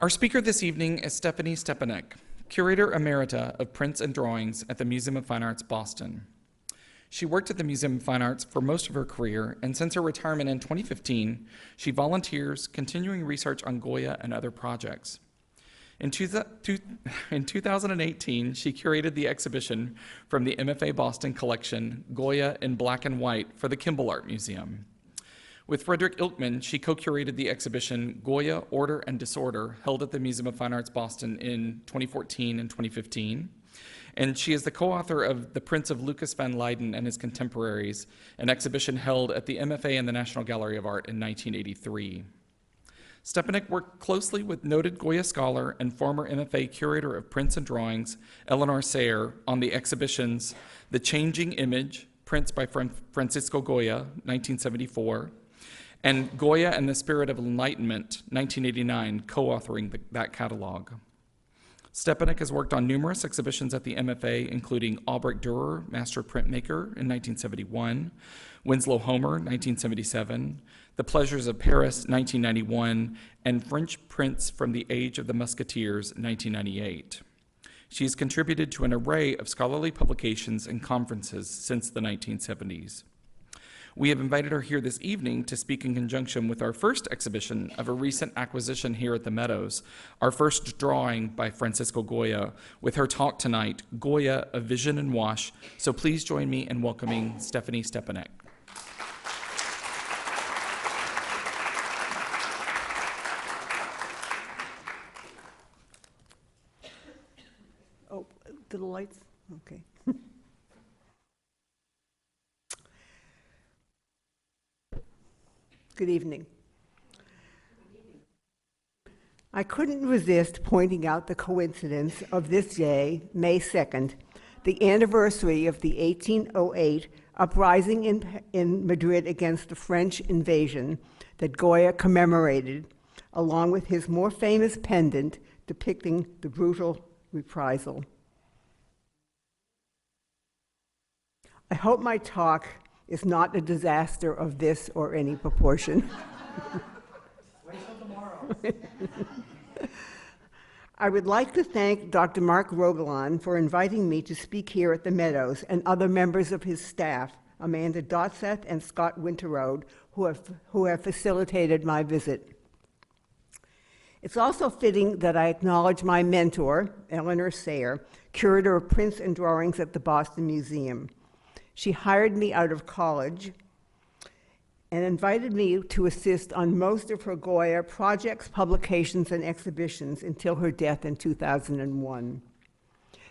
Our speaker this evening is Stepanek, Curator Emerita of Prints and Drawings at the Museum of Fine Arts, Boston. She worked at the Museum of Fine Arts for most of her career, and since her retirement in 2015, she volunteers continuing research on Goya and other projects. In 2018, she curated the exhibition from the MFA Boston collection, Goya in Black and White, for the Kimball Art Museum. With Frederick Ilkman, she co-curated the exhibition Goya, Order and Disorder, held at the Museum of Fine Arts Boston in 2014 and 2015. And she is the co-author of The Prints of Lucas van Leyden and His Contemporaries, an exhibition held at the MFA and the National Gallery of Art in 1983. Stepanek worked closely with noted Goya scholar and former MFA curator of prints and drawings, Eleanor Sayre, on the exhibitions The Changing Image, prints by Francisco Goya, 1974, and Goya and the Spirit of Enlightenment, 1989, co-authoring that catalog. Stepanek has worked on numerous exhibitions at the MFA, including Albrecht Dürer, Master Printmaker in 1971, Winslow Homer, 1977, The Pleasures of Paris, 1991, and French Prints from the Age of the Musketeers, 1998. She has contributed to an array of scholarly publications and conferences since the 1970s. We have invited her here this evening to speak in conjunction with our first exhibition of a recent acquisition here at the Meadows, our first drawing by Francisco Goya, with her talk tonight, Goya, A Vision and Wash. So please join me in welcoming Stepanek. Oh, the lights? Okay. Good evening. I couldn't resist pointing out the coincidence of this day, May 2nd, the anniversary of the 1808 uprising in Madrid against the French invasion that Goya commemorated, along with his more famous pendant depicting the brutal reprisal. I hope my talk is not a disaster of this or any proportion. Wait till tomorrow. I would like to thank Dr. Mark Rogalon for inviting me to speak here at the Meadows, and other members of his staff, Amanda Dotseth and Scott Winterode, who have facilitated my visit. It's also fitting that I acknowledge my mentor, Eleanor Sayre, curator of prints and drawings at the Boston Museum. She hired me out of college and invited me to assist on most of her Goya projects, publications, and exhibitions until her death in 2001.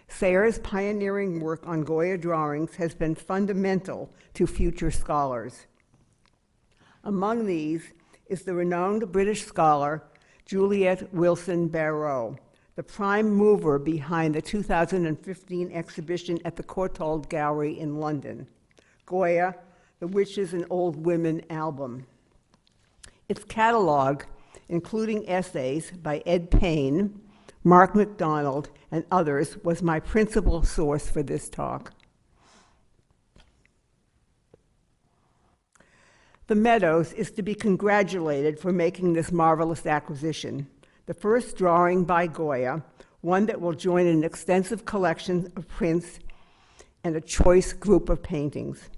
Sayre's pioneering work on Goya drawings has been fundamental to future scholars. Among these is the renowned British scholar Juliet Wilson Barrow, the prime mover behind the 2015 exhibition at the Courtauld Gallery in London, Goya, The Witches and Old Women album. Its catalog, including essays by Ed Payne, Mark MacDonald, and others, was my principal source for this talk. The Meadows is to be congratulated for making this marvelous acquisition. The first drawing by Goya, one that will join an extensive collection of prints and a choice group of paintings.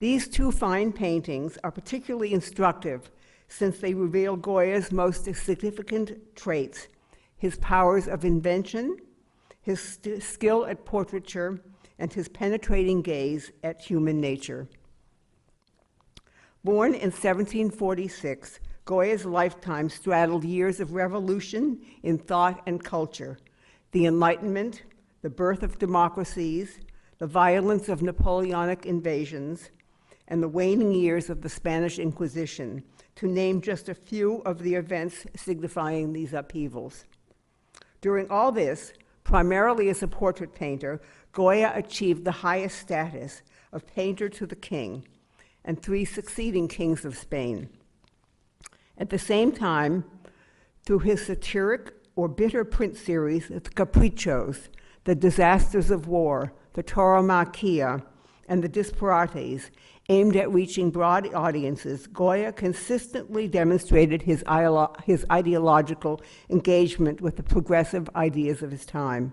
These two fine paintings are particularly instructive since they reveal Goya's most significant traits: his powers of invention, his skill at portraiture, and his penetrating gaze at human nature. Born in 1746, Goya's lifetime straddled years of revolution in thought and culture, the Enlightenment, the birth of democracies, the violence of Napoleonic invasions, and the waning years of the Spanish Inquisition, to name just a few of the events signifying these upheavals. During all this, primarily as a portrait painter, Goya achieved the highest status of painter to the king and three succeeding kings of Spain. At the same time, through his satiric or bitter print series, The Caprichos, The Disasters of War, The Tauromaquia, and the disparates aimed at reaching broad audiences, Goya consistently demonstrated his ideological engagement with the progressive ideas of his time.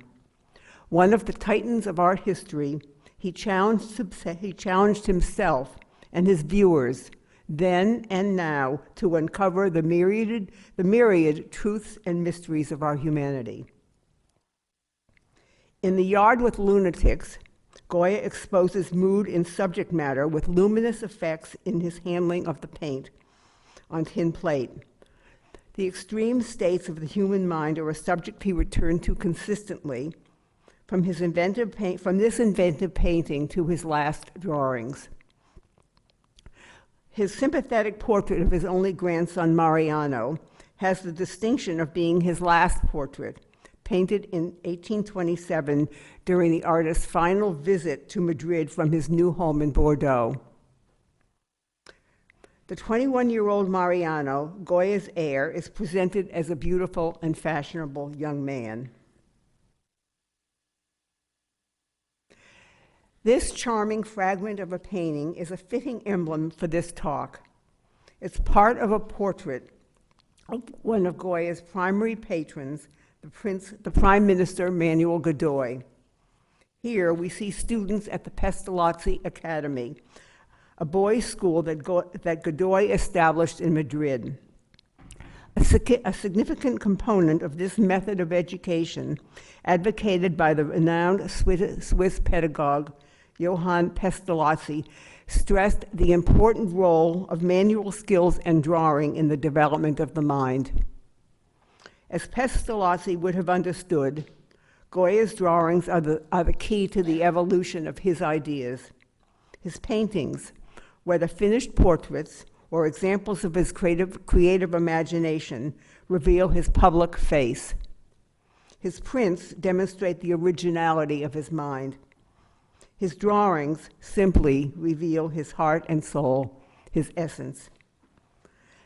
One of the titans of art history, he challenged himself and his viewers, then and now, to uncover the myriad truths and mysteries of our humanity. In The Yard with Lunatics, Goya exposes mood and subject matter with luminous effects in his handling of the paint on tin plate. The extreme states of the human mind are a subject he returned to consistently, from this inventive painting to his last drawings. His sympathetic portrait of his only grandson, Mariano, has the distinction of being his last portrait, painted in 1827 during the artist's final visit to Madrid from his new home in Bordeaux. The 21-year-old Mariano, Goya's heir, is presented as a beautiful and fashionable young man. This charming fragment of a painting is a fitting emblem for this talk. It's part of a portrait of one of Goya's primary patrons, the Prime Minister Manuel Godoy. Here we see students at the Pestalozzi Academy, a boys' school that Godoy established in Madrid. A significant component of this method of education, advocated by the renowned Swiss pedagogue Johann Pestalozzi, stressed the important role of manual skills and drawing in the development of the mind. As Pestalozzi would have understood, Goya's drawings are the key to the evolution of his ideas. His paintings, whether finished portraits or examples of his creative imagination, reveal his public face. His prints demonstrate the originality of his mind. His drawings simply reveal his heart and soul, his essence.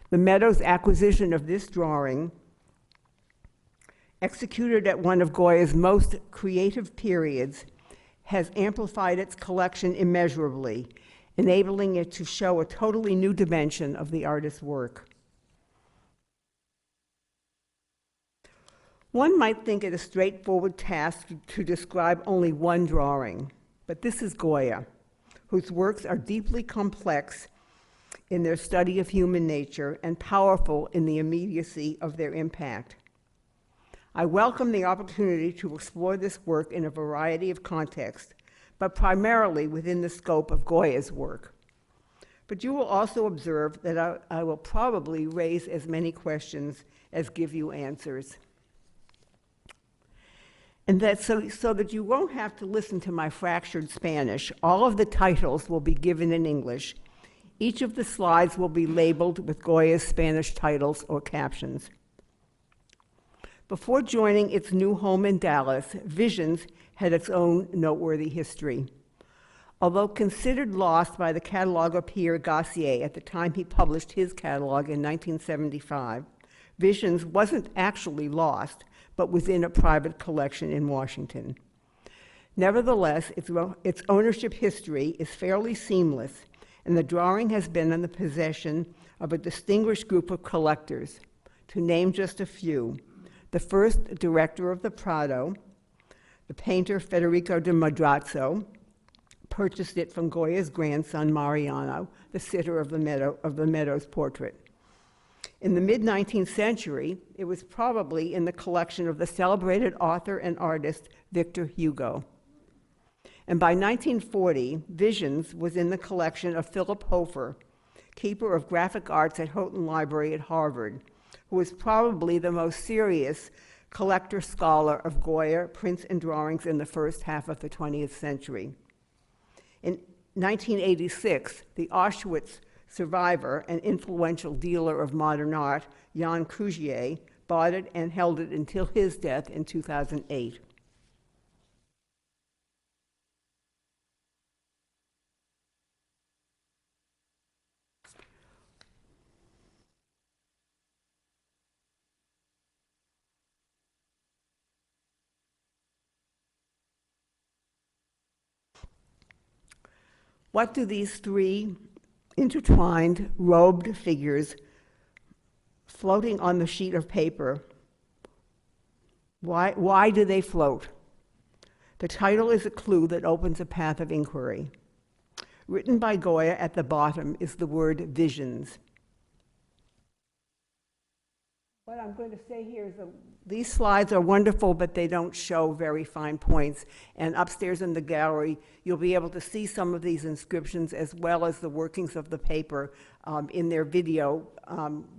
The Meadows acquisition of this drawing, executed at one of Goya's most creative periods, has amplified its collection immeasurably, enabling it to show a totally new dimension of the artist's work. One might think it a straightforward task to describe only one drawing, but this is Goya, whose works are deeply complex in their study of human nature and powerful in the immediacy of their impact. I welcome the opportunity to explore this work in a variety of contexts, but primarily within the scope of Goya's work. But you will also observe that I will probably raise as many questions as give you answers. And that so that you won't have to listen to my fractured Spanish, all of the titles will be given in English. Each of the slides will be labeled with Goya's Spanish titles or captions. Before joining its new home in Dallas, Visions had its own noteworthy history. Although considered lost by the cataloger Pierre Gassier at the time he published his catalog in 1975, Visions wasn't actually lost, but was in a private collection in Washington. Nevertheless, its ownership history is fairly seamless, and the drawing has been in the possession of a distinguished group of collectors. To name just a few: the first director of the Prado, the painter Federico de Madrazo, purchased it from Goya's grandson Mariano, the sitter of the Meadows portrait. In the mid-19th century, it was probably in the collection of the celebrated author and artist Victor Hugo. And by 1940, Visions was in the collection of Philip Hofer, keeper of graphic arts at Houghton Library at Harvard, who was probably the most serious collector scholar of Goya prints and drawings in the first half of the 20th century. In 1986, the Auschwitz survivor and influential dealer of modern art, Jan Crugier, bought it and held it until his death in 2008. What do these three intertwined, robed figures floating on the sheet of paper, why do they float? The title is a clue that opens a path of inquiry. Written by Goya at the bottom is the word visions. What I'm going to say here is these slides are wonderful, but they don't show very fine points. And upstairs in the gallery, you'll be able to see some of these inscriptions as well as the workings of the paper in their video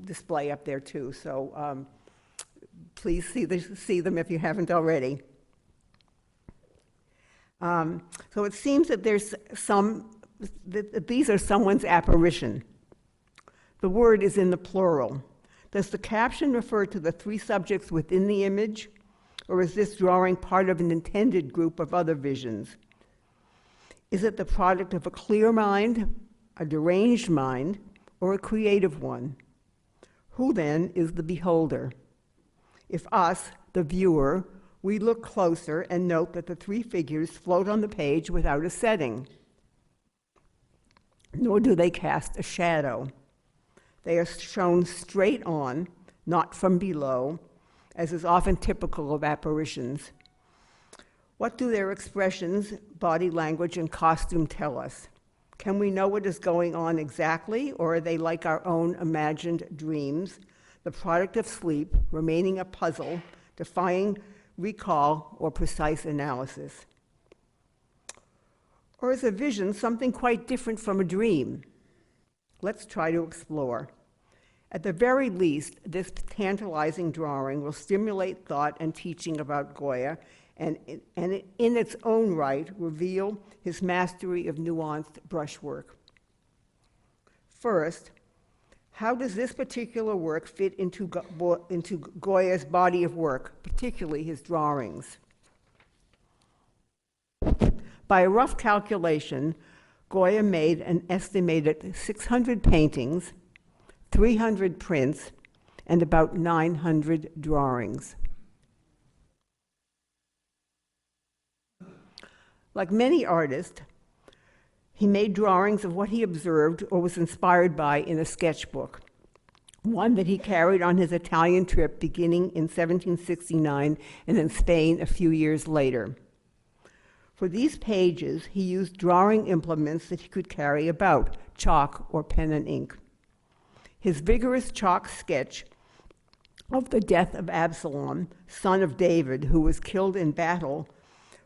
display up there too. So please see them if you haven't already. So it seems that that these are someone's apparition. The word is in the plural. Does the caption refer to the three subjects within the image, or is this drawing part of an intended group of other visions? Is it the product of a clear mind, a deranged mind, or a creative one? Who then is the beholder? If us, the viewer, we look closer and note that the three figures float on the page without a setting, nor do they cast a shadow. They are shown straight on, not from below, as is often typical of apparitions. What do their expressions, body language, and costume tell us? Can we know what is going on exactly, or are they like our own imagined dreams, the product of sleep, remaining a puzzle, defying recall or precise analysis? Or is a vision something quite different from a dream? Let's try to explore. At the very least, this tantalizing drawing will stimulate thought and teaching about Goya, and in its own right, reveal his mastery of nuanced brushwork. First, how does this particular work fit into Goya's body of work, particularly his drawings? By a rough calculation, Goya made an estimated 600 paintings, 300 prints, and about 900 drawings. Like many artists, he made drawings of what he observed or was inspired by in a sketchbook, one that he carried on his Italian trip beginning in 1769 and in Spain a few years later. For these pages, he used drawing implements that he could carry about, chalk or pen and ink. His vigorous chalk sketch of the death of Absalom, son of David, who was killed in battle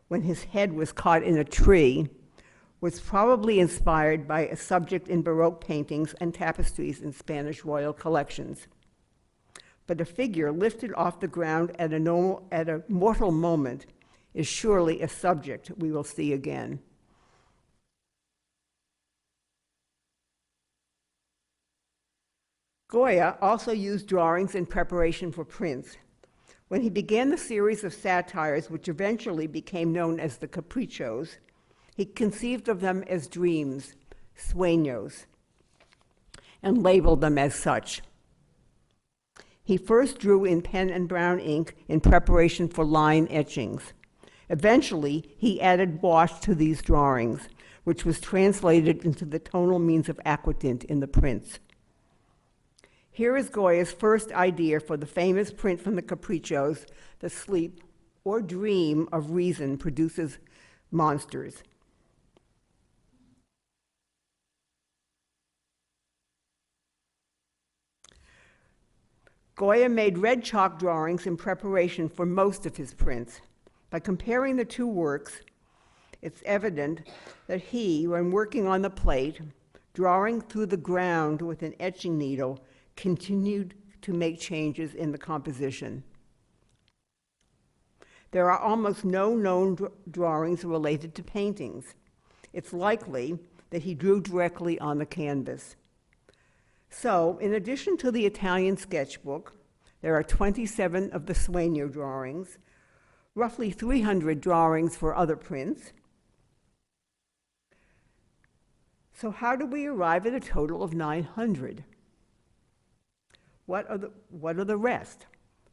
when his head was caught in a tree, was probably inspired by a subject in Baroque paintings and tapestries in Spanish royal collections. But a figure lifted off the ground at a mortal moment is surely a subject we will see again. Goya also used drawings in preparation for prints. When he began the series of satires, which eventually became known as the Capriccios, he conceived of them as dreams, sueños, and labeled them as such. He first drew in pen and brown ink in preparation for line etchings. Eventually, he added wash to these drawings, which was translated into the tonal means of aquatint in the prints. Here is Goya's first idea for the famous print from the Capriccios: the sleep or dream of reason produces monsters. Goya made red chalk drawings in preparation for most of his prints. By comparing the two works, it's evident that he, when working on the plate, drawing through the ground with an etching needle, continued to make changes in the composition. There are almost no known drawings related to paintings. It's likely that he drew directly on the canvas. So, in addition to the Italian sketchbook, there are 27 of the sueño drawings, roughly 300 drawings for other prints. So how do we arrive at a total of 900? What are the rest?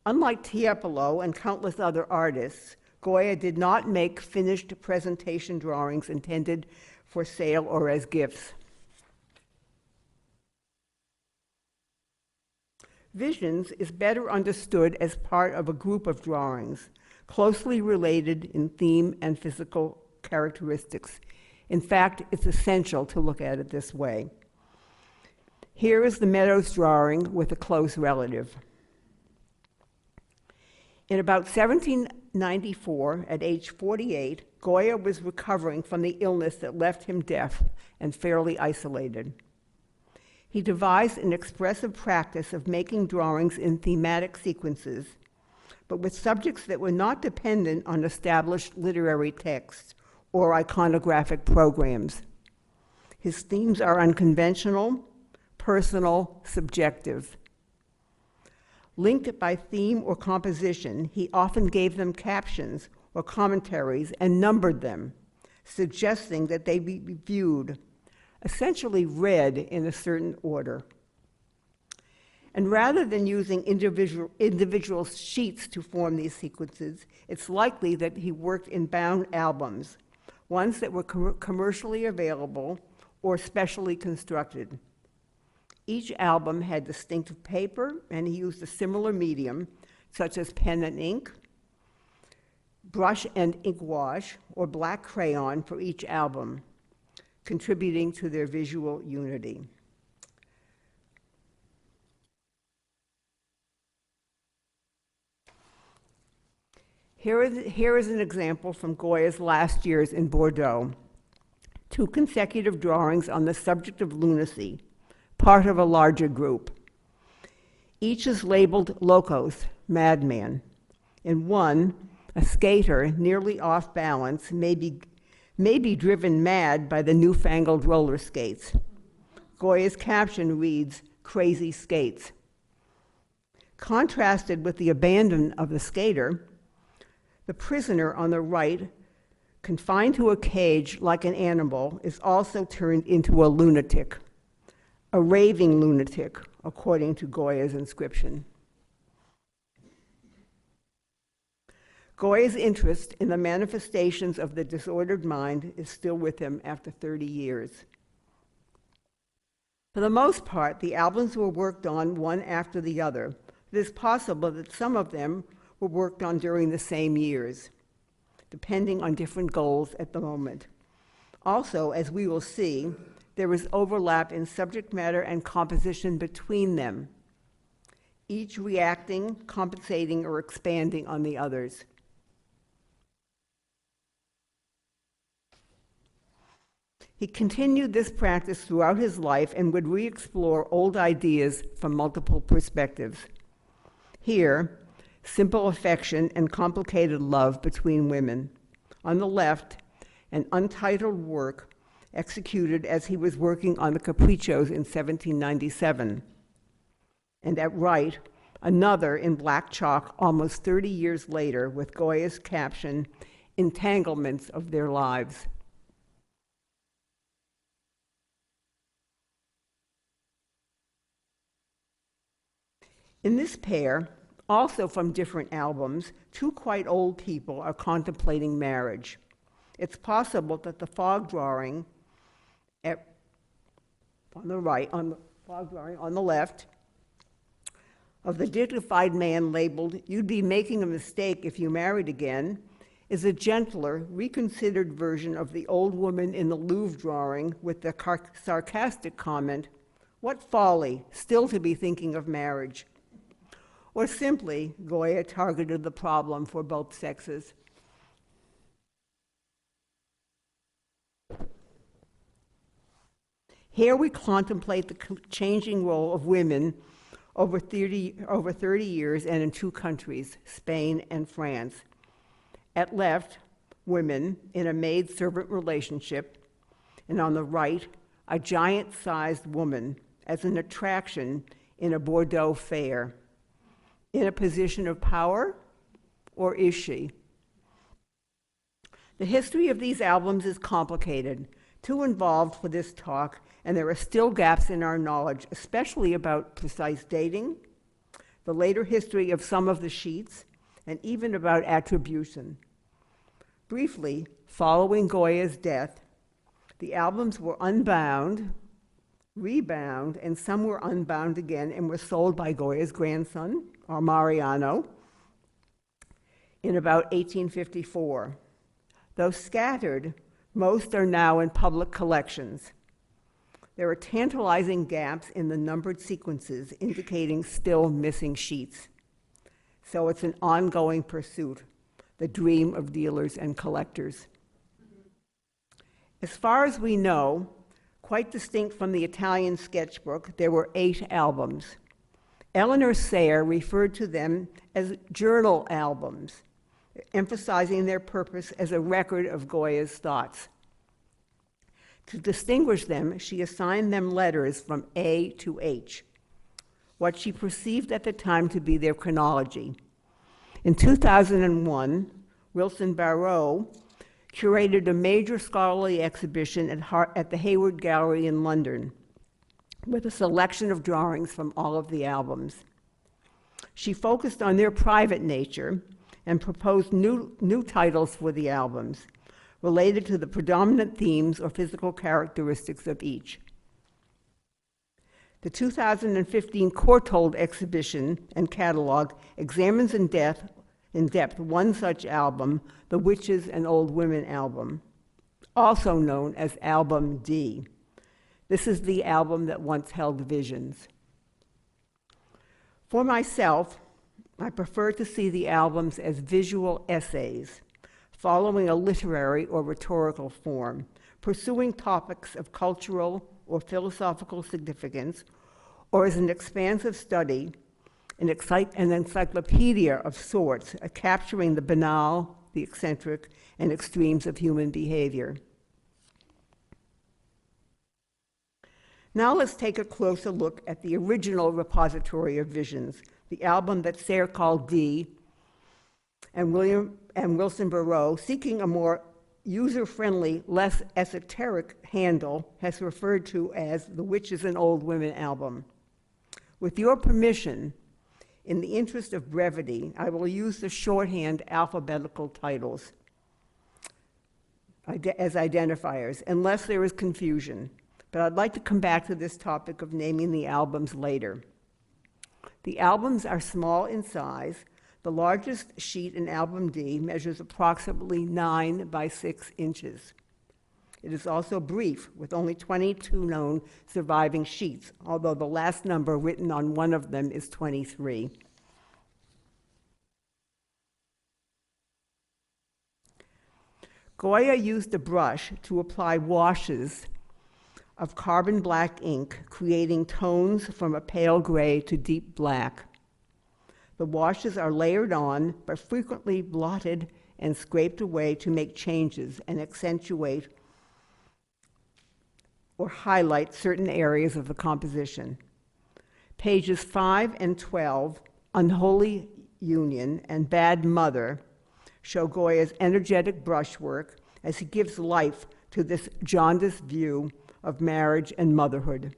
Unlike Tiepolo and countless other artists, Goya did not make finished presentation drawings intended for sale or as gifts. Visions is better understood as part of a group of drawings, closely related in theme and physical characteristics. In fact, it's essential to look at it this way. Here is the Meadows drawing with a close relative. In about 1794, at age 48, Goya was recovering from the illness that left him deaf and fairly isolated. He devised an expressive practice of making drawings in thematic sequences, but with subjects that were not dependent on established literary texts or iconographic programs. His themes are unconventional, personal, subjective. Linked by theme or composition, he often gave them captions or commentaries and numbered them, suggesting that they be viewed, essentially read in a certain order. And rather than using individual sheets to form these sequences, it's likely that he worked in bound albums, ones that were commercially available or specially constructed. Each album had distinctive paper, and he used a similar medium, such as pen and ink, brush and ink wash, or black crayon for each album, contributing to their visual unity. Here is an example from Goya's last years in Bordeaux. 2 consecutive drawings on the subject of lunacy, part of a larger group. Each is labeled locos, madman. In one, a skater, nearly off balance, may be driven mad by the newfangled roller skates. Goya's caption reads, "Crazy skates." Contrasted with the abandon of the skater, the prisoner on the right, confined to a cage like an animal, is also turned into a lunatic, a raving lunatic, according to Goya's inscription. Goya's interest in the manifestations of the disordered mind is still with him after 30 years. For the most part, the albums were worked on one after the other. It is possible that some of them were worked on during the same years, depending on different goals at the moment. Also, as we will see, there is overlap in subject matter and composition between them, each reacting, compensating, or expanding on the others. He continued this practice throughout his life and would re-explore old ideas from multiple perspectives. Here, simple affection and complicated love between women. On the left, an untitled work executed as he was working on the Caprichos in 1797. And at right, another in black chalk almost 30 years later with Goya's caption, "Entanglements of Their Lives." In this pair, also from different albums, 2 quite old people are contemplating marriage. It's possible that the fog drawing on the left, of the dignified man labeled, "You'd be making a mistake if you married again," is a gentler, reconsidered version of the old woman in the Louvre drawing with the sarcastic comment, "What folly, still to be thinking of marriage." Or simply, Goya targeted the problem for both sexes. Here we contemplate the changing role of women over 30 years and in 2 countries, Spain and France. At left, women in a maid-servant relationship, and on the right, a giant-sized woman as an attraction in a Bordeaux fair. In a position of power, or is she? The history of these albums is complicated, too involved for this talk, and there are still gaps in our knowledge, especially about precise dating, the later history of some of the sheets, and even about attribution. Briefly, following Goya's death, The albums were unbound, rebound, and some were unbound again and were sold by Goya's grandson, Mariano, in about 1854. Though scattered, most are now in public collections. There are tantalizing gaps in the numbered sequences indicating still missing sheets. So it's an ongoing pursuit, the dream of dealers and collectors. As far as we know, quite distinct from the Italian sketchbook, there were 8 albums. Eleanor Sayre referred to them as journal albums, emphasizing their purpose as a record of Goya's thoughts. To distinguish them, she assigned them letters from A to H, what she perceived at the time to be their chronology. In 2001, Wilson Barrow curated a major scholarly exhibition at the Hayward Gallery in London with a selection of drawings from all of the albums. She focused on their private nature and proposed new titles for the albums related to the predominant themes or physical characteristics of each. The 2015 Courtauld exhibition and catalog examines in depth one such album, the Witches and Old Women album, also known as Album D. This is the album that once held visions. For myself, I prefer to see the albums as visual essays, following a literary or rhetorical form, pursuing topics of cultural or philosophical significance, or as an expansive study, an encyclopedia of sorts, capturing the banal, the eccentric, and extremes of human behavior. Now let's take a closer look at the original repository of visions, the album that Sayre called D, and Wilson Barrow, seeking a more user-friendly, less esoteric handle, has referred to as the Witches and Old Women album. With your permission, in the interest of brevity, I will use the shorthand alphabetical titles as identifiers, unless there is confusion. But I'd like to come back to this topic of naming the albums later. The albums are small in size. The largest sheet in album D measures approximately 9 by 6 inches. It is also brief, with only 22 known surviving sheets, although the last number written on one of them is 23. Goya used a brush to apply washes of carbon black ink, creating tones from a pale gray to deep black. The washes are layered on, but frequently blotted and scraped away to make changes and accentuate or highlight certain areas of the composition. Pages 5 and 12, Unholy Union and Bad Mother, show Goya's energetic brushwork as he gives life to this jaundiced view of marriage and motherhood.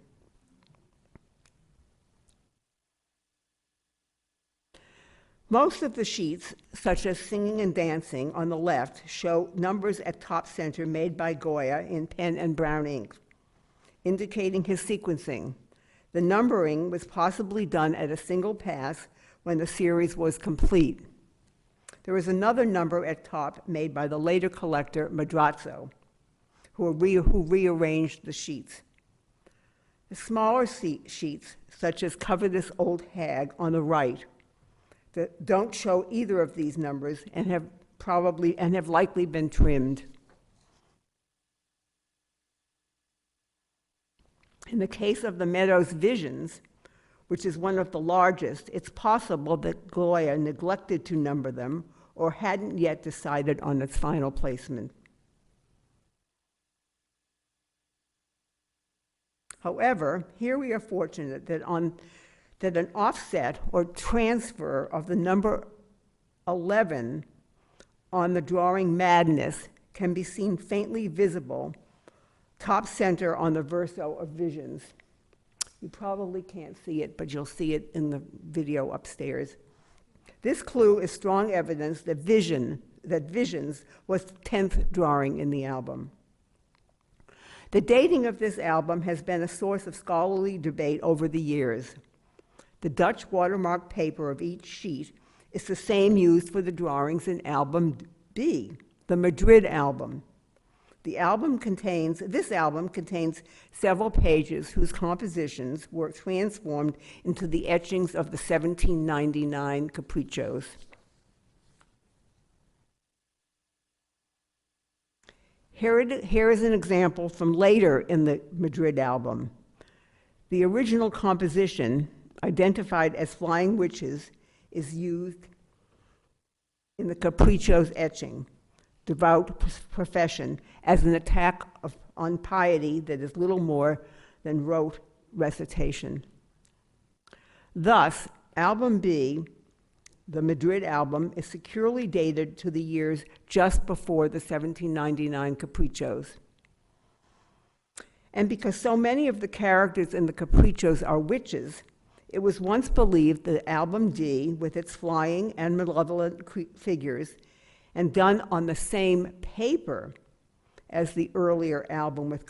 Most of the sheets, such as Singing and Dancing on the left, show numbers at top center made by Goya in pen and brown ink, indicating his sequencing. The numbering was possibly done at a single pass when the series was complete. There is another number at top made by the later collector, Madrazo, who rearranged the sheets. The smaller sheets, such as Cover This Old Hag on the right, that don't show either of these numbers and have likely been trimmed. In the case of the Meadows Visions, which is one of the largest, it's possible that Goya neglected to number them or hadn't yet decided on its final placement. However, here we are fortunate that an offset or transfer of the number 11 on the drawing Madness can be seen faintly visible top center on the verso of Visions. You probably can't see it, but you'll see it in the video upstairs. This clue is strong evidence that Visions was the 10th drawing in the album. The dating of this album has been a source of scholarly debate over the years. The Dutch watermark paper of each sheet is the same used for the drawings in album B, the Madrid album. This album contains several pages whose compositions were transformed into the etchings of the 1799 caprichos. Here is an example from later in the Madrid album. The original composition, identified as Flying Witches, is used in the caprichos etching, devout profession, as an attack on piety that is little more than rote recitation. Thus, album B, the Madrid album, is securely dated to the years just before the 1799 caprichos. And because so many of the characters in the caprichos are witches, it was once believed that album D, with its flying and malevolent figures, and done on the same paper as the earlier album with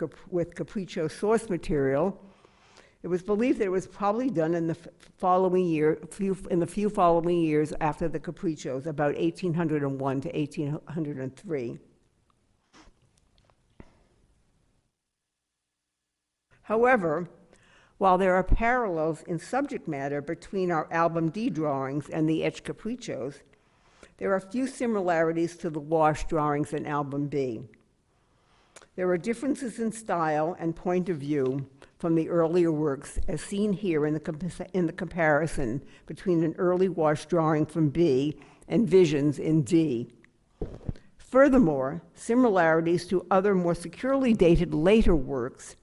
capricho source material, it was believed that it was probably done in the few following years after the caprichos, about 1801 to 1803. However, while there are parallels in subject matter between our album D drawings and the etched caprichos, there are few similarities to the wash drawings in album B. There are differences in style and point of view from the earlier works, as seen here in the comparison between an early wash drawing from B and visions in D. Furthermore, similarities to other more securely dated later works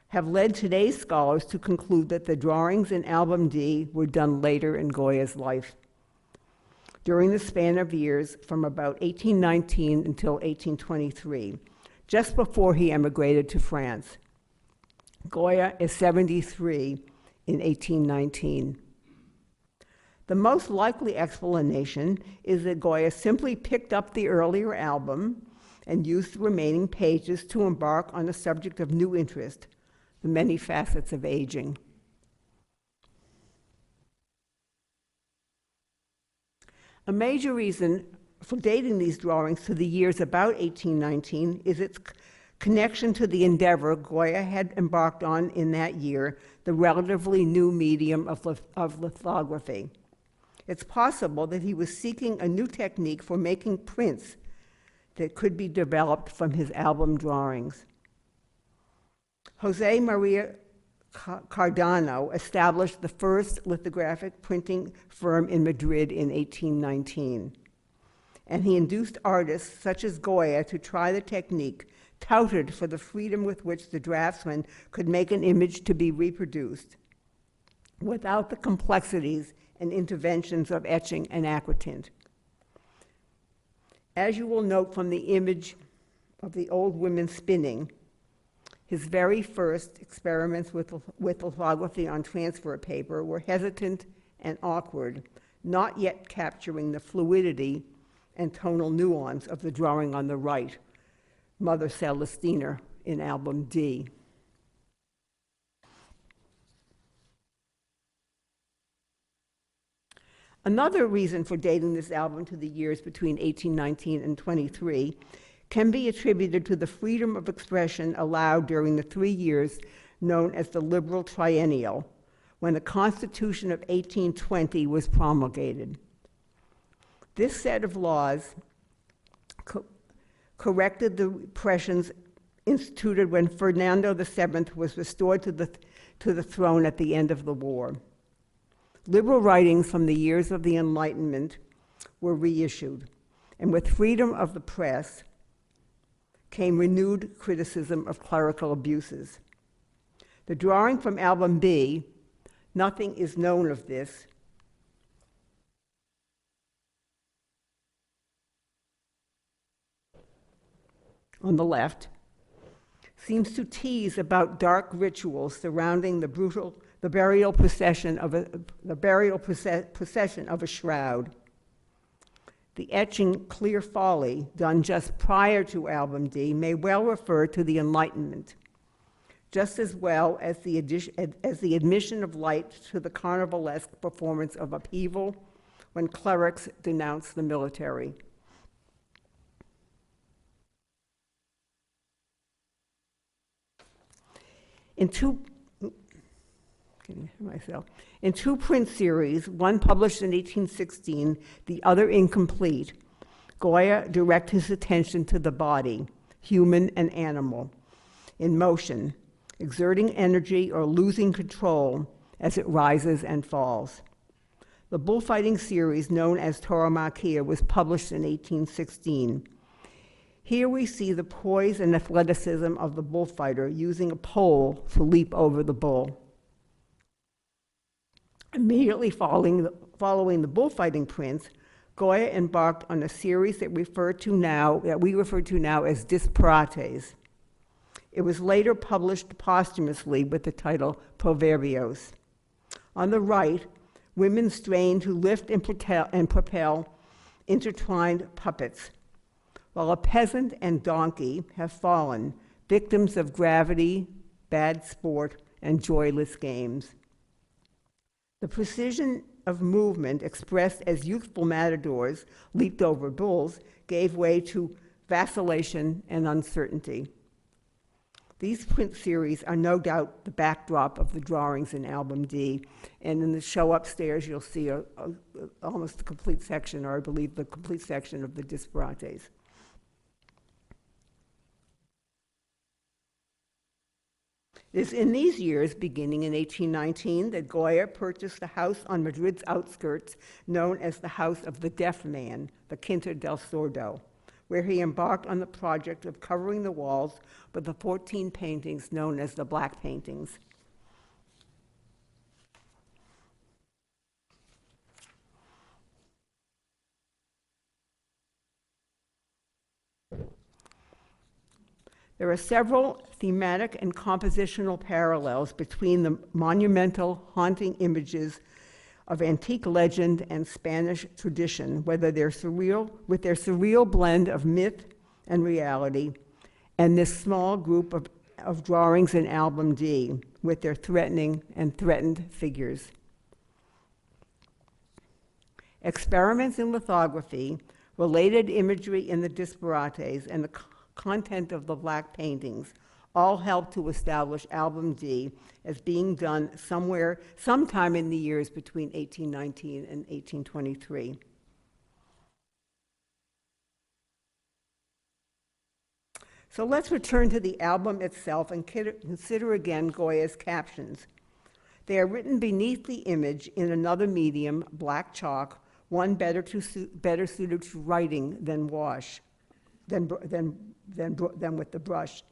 have led today's scholars to conclude that the drawings in album D were done later in Goya's life, during the span of years from about 1819 until 1823, just before he emigrated to France. Goya is 73 in 1819. The most likely explanation is that Goya simply picked up the earlier album and used the remaining pages to embark on a subject of new interest, the many facets of aging. A major reason for dating these drawings to the years about 1819 is its connection to the endeavor Goya had embarked on in that year, the relatively new medium of lithography. It's possible that he was seeking a new technique for making prints that could be developed from his album drawings. Jose Maria Cardano established the first lithographic printing firm in Madrid in 1819, and he induced artists such as Goya to try the technique, touted for the freedom with which the draftsman could make an image to be reproduced without the complexities and interventions of etching and aquatint. As you will note from the image of the old women spinning, his very first experiments with lithography on transfer paper were hesitant and awkward, not yet capturing the fluidity and tonal nuance of the drawing on the right, Mother Celestina in album D. Another reason for dating this album to the years between 1819 and 23 can be attributed to the freedom of expression allowed during the 3 years known as the Liberal Triennial, when the Constitution of 1820 was promulgated. This set of laws corrected the repressions instituted when Ferdinando VII was restored to the throne at the end of the war. Liberal writings from the years of the Enlightenment were reissued, and with freedom of the press came renewed criticism of clerical abuses. The drawing from album B, Nothing is Known of This, on the left, seems to tease about dark rituals surrounding the burial procession of a shroud. The etching Clear Folly, done just prior to album D, may well refer to the Enlightenment. just as well as the admission of light to the carnivalesque performance of upheaval when clerics denounced the military. In two print series, one published in 1816, the other incomplete, Goya directs his attention to the body, human and animal, in motion, exerting energy or losing control as it rises and falls. The bullfighting series, known as Tauromaquia, was published in 1816. Here we see the poise and athleticism of the bullfighter using a pole to leap over the bull. Immediately following the bullfighting prints, Goya embarked on a series that we refer to now as disparates. It was later published posthumously with the title Proverbios. On the right, women strain to lift and propel intertwined puppets, while a peasant and donkey have fallen, victims of gravity, bad sport, and joyless games. The precision of movement expressed as youthful matadors leaped over bulls gave way to vacillation and uncertainty. These print series are no doubt the backdrop of the drawings in Album D, and in the show upstairs you'll see almost the complete section, or I believe the complete section of the disparates. It is in these years, beginning in 1819, that Goya purchased the house on Madrid's outskirts known as the House of the Deaf Man, the Quinta del Sordo, where he embarked on the project of covering the walls with the 14 paintings known as the Black Paintings. There are several thematic and compositional parallels between the monumental, haunting images of antique legend and Spanish tradition, whether they're surreal, with their surreal blend of myth and reality, and this small group of drawings in Album D, with their threatening and threatened figures. Experiments in lithography, related imagery in the disparates, and the content of the Black Paintings all help to establish Album D as being done sometime in the years between 1819 and 1823. So let's return to the album itself and consider again Goya's captions. They are written beneath the image in another medium, black chalk, one better suited to writing than wash, than with the brush.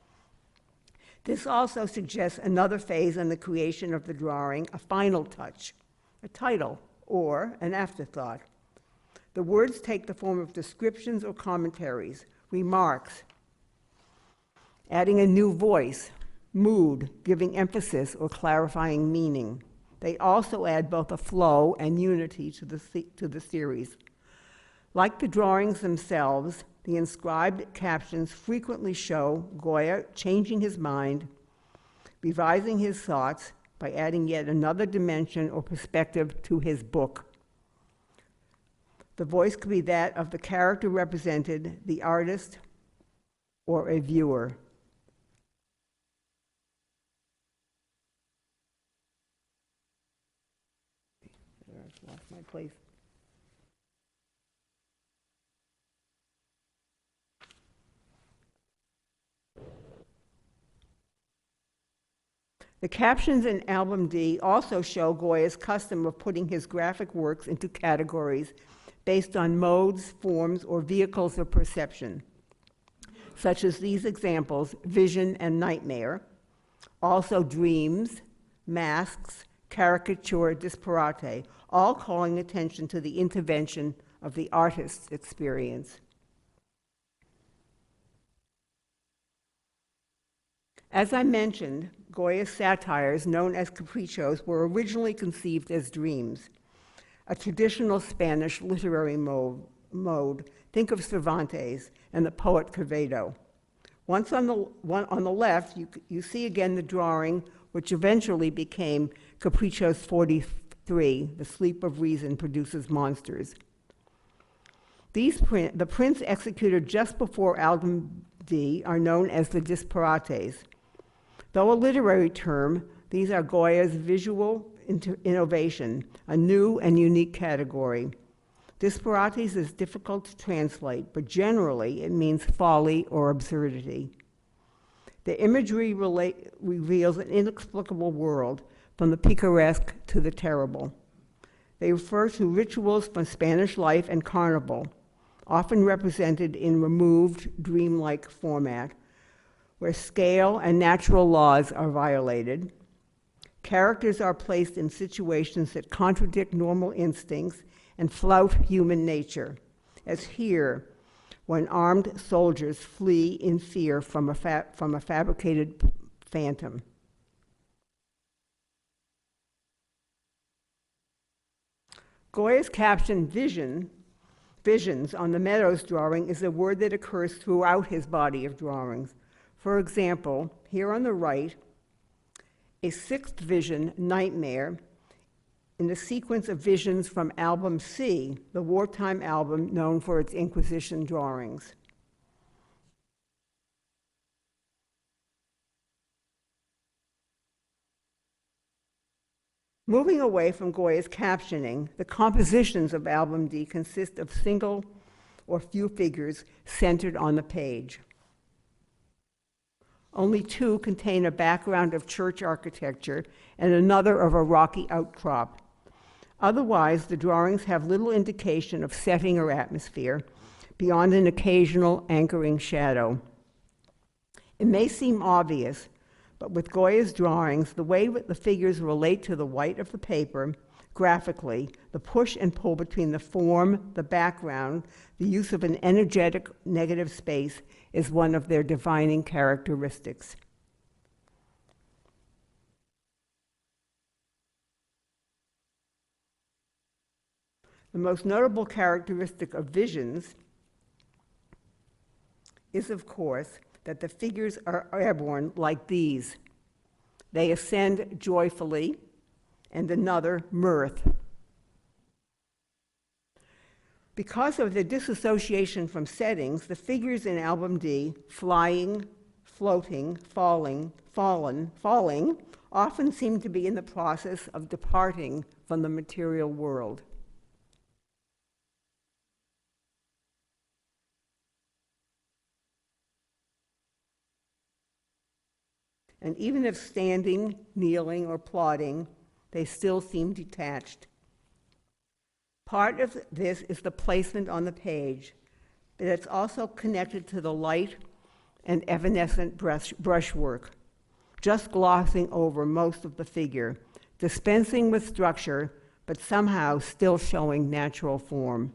This also suggests another phase in the creation of the drawing, a final touch, a title, or an afterthought. The words take the form of descriptions or commentaries, remarks, adding a new voice, mood, giving emphasis or clarifying meaning. They also add both a flow and unity to the series. Like the drawings themselves, the inscribed captions frequently show Goya changing his mind, revising his thoughts by adding yet another dimension or perspective to his book. The voice could be that of the character represented, the artist, or a viewer. I've lost my place. The captions in Album D also show Goya's custom of putting his graphic works into categories based on modes, forms, or vehicles of perception, such as these examples, vision and nightmare, also dreams, masks, caricature, disparate, all calling attention to the intervention of the artist's experience. As I mentioned, Goya's satires, known as caprichos, were originally conceived as dreams, a traditional Spanish literary mode. Think of Cervantes and the poet Quevedo, Once on the left, you see again the drawing, which eventually became Capriccios 43, The Sleep of Reason Produces Monsters. The prints executed just before Album D are known as the disparates. Though a literary term, these are Goya's visual innovation, a new and unique category. Disparates is difficult to translate, but generally it means folly or absurdity. The imagery reveals an inexplicable world, from the picaresque to the terrible. They refer to rituals from Spanish life and carnival, often represented in removed, dreamlike format, where scale and natural laws are violated. Characters are placed in situations that contradict normal instincts and flout human nature, as here, when armed soldiers flee in fear from a fabricated phantom. Goya's caption visions on the Meadows drawing is a word that occurs throughout his body of drawings. For example, here on the right, a sixth vision, Nightmare, in the sequence of visions from Album C, the wartime album known for its Inquisition drawings. Moving away from Goya's captioning, the compositions of Album D consist of single or few figures centered on the page. Only two contain a background of church architecture and another of a rocky outcrop. Otherwise, the drawings have little indication of setting or atmosphere beyond an occasional anchoring shadow. It may seem obvious, but with Goya's drawings, the way the figures relate to the white of the paper, graphically, the push and pull between the form, the background, the use of an energetic negative space is one of their defining characteristics. The most notable characteristic of visions is, of course, that the figures are airborne like these. They ascend joyfully, and another mirth. Because of the disassociation from settings, the figures in Album D, flying, floating, falling, often seem to be in the process of departing from the material world. And even if standing, kneeling, or plodding, they still seem detached. Part of this is the placement on the page, but it's also connected to the light and evanescent brushwork, just glossing over most of the figure, dispensing with structure, but somehow still showing natural form.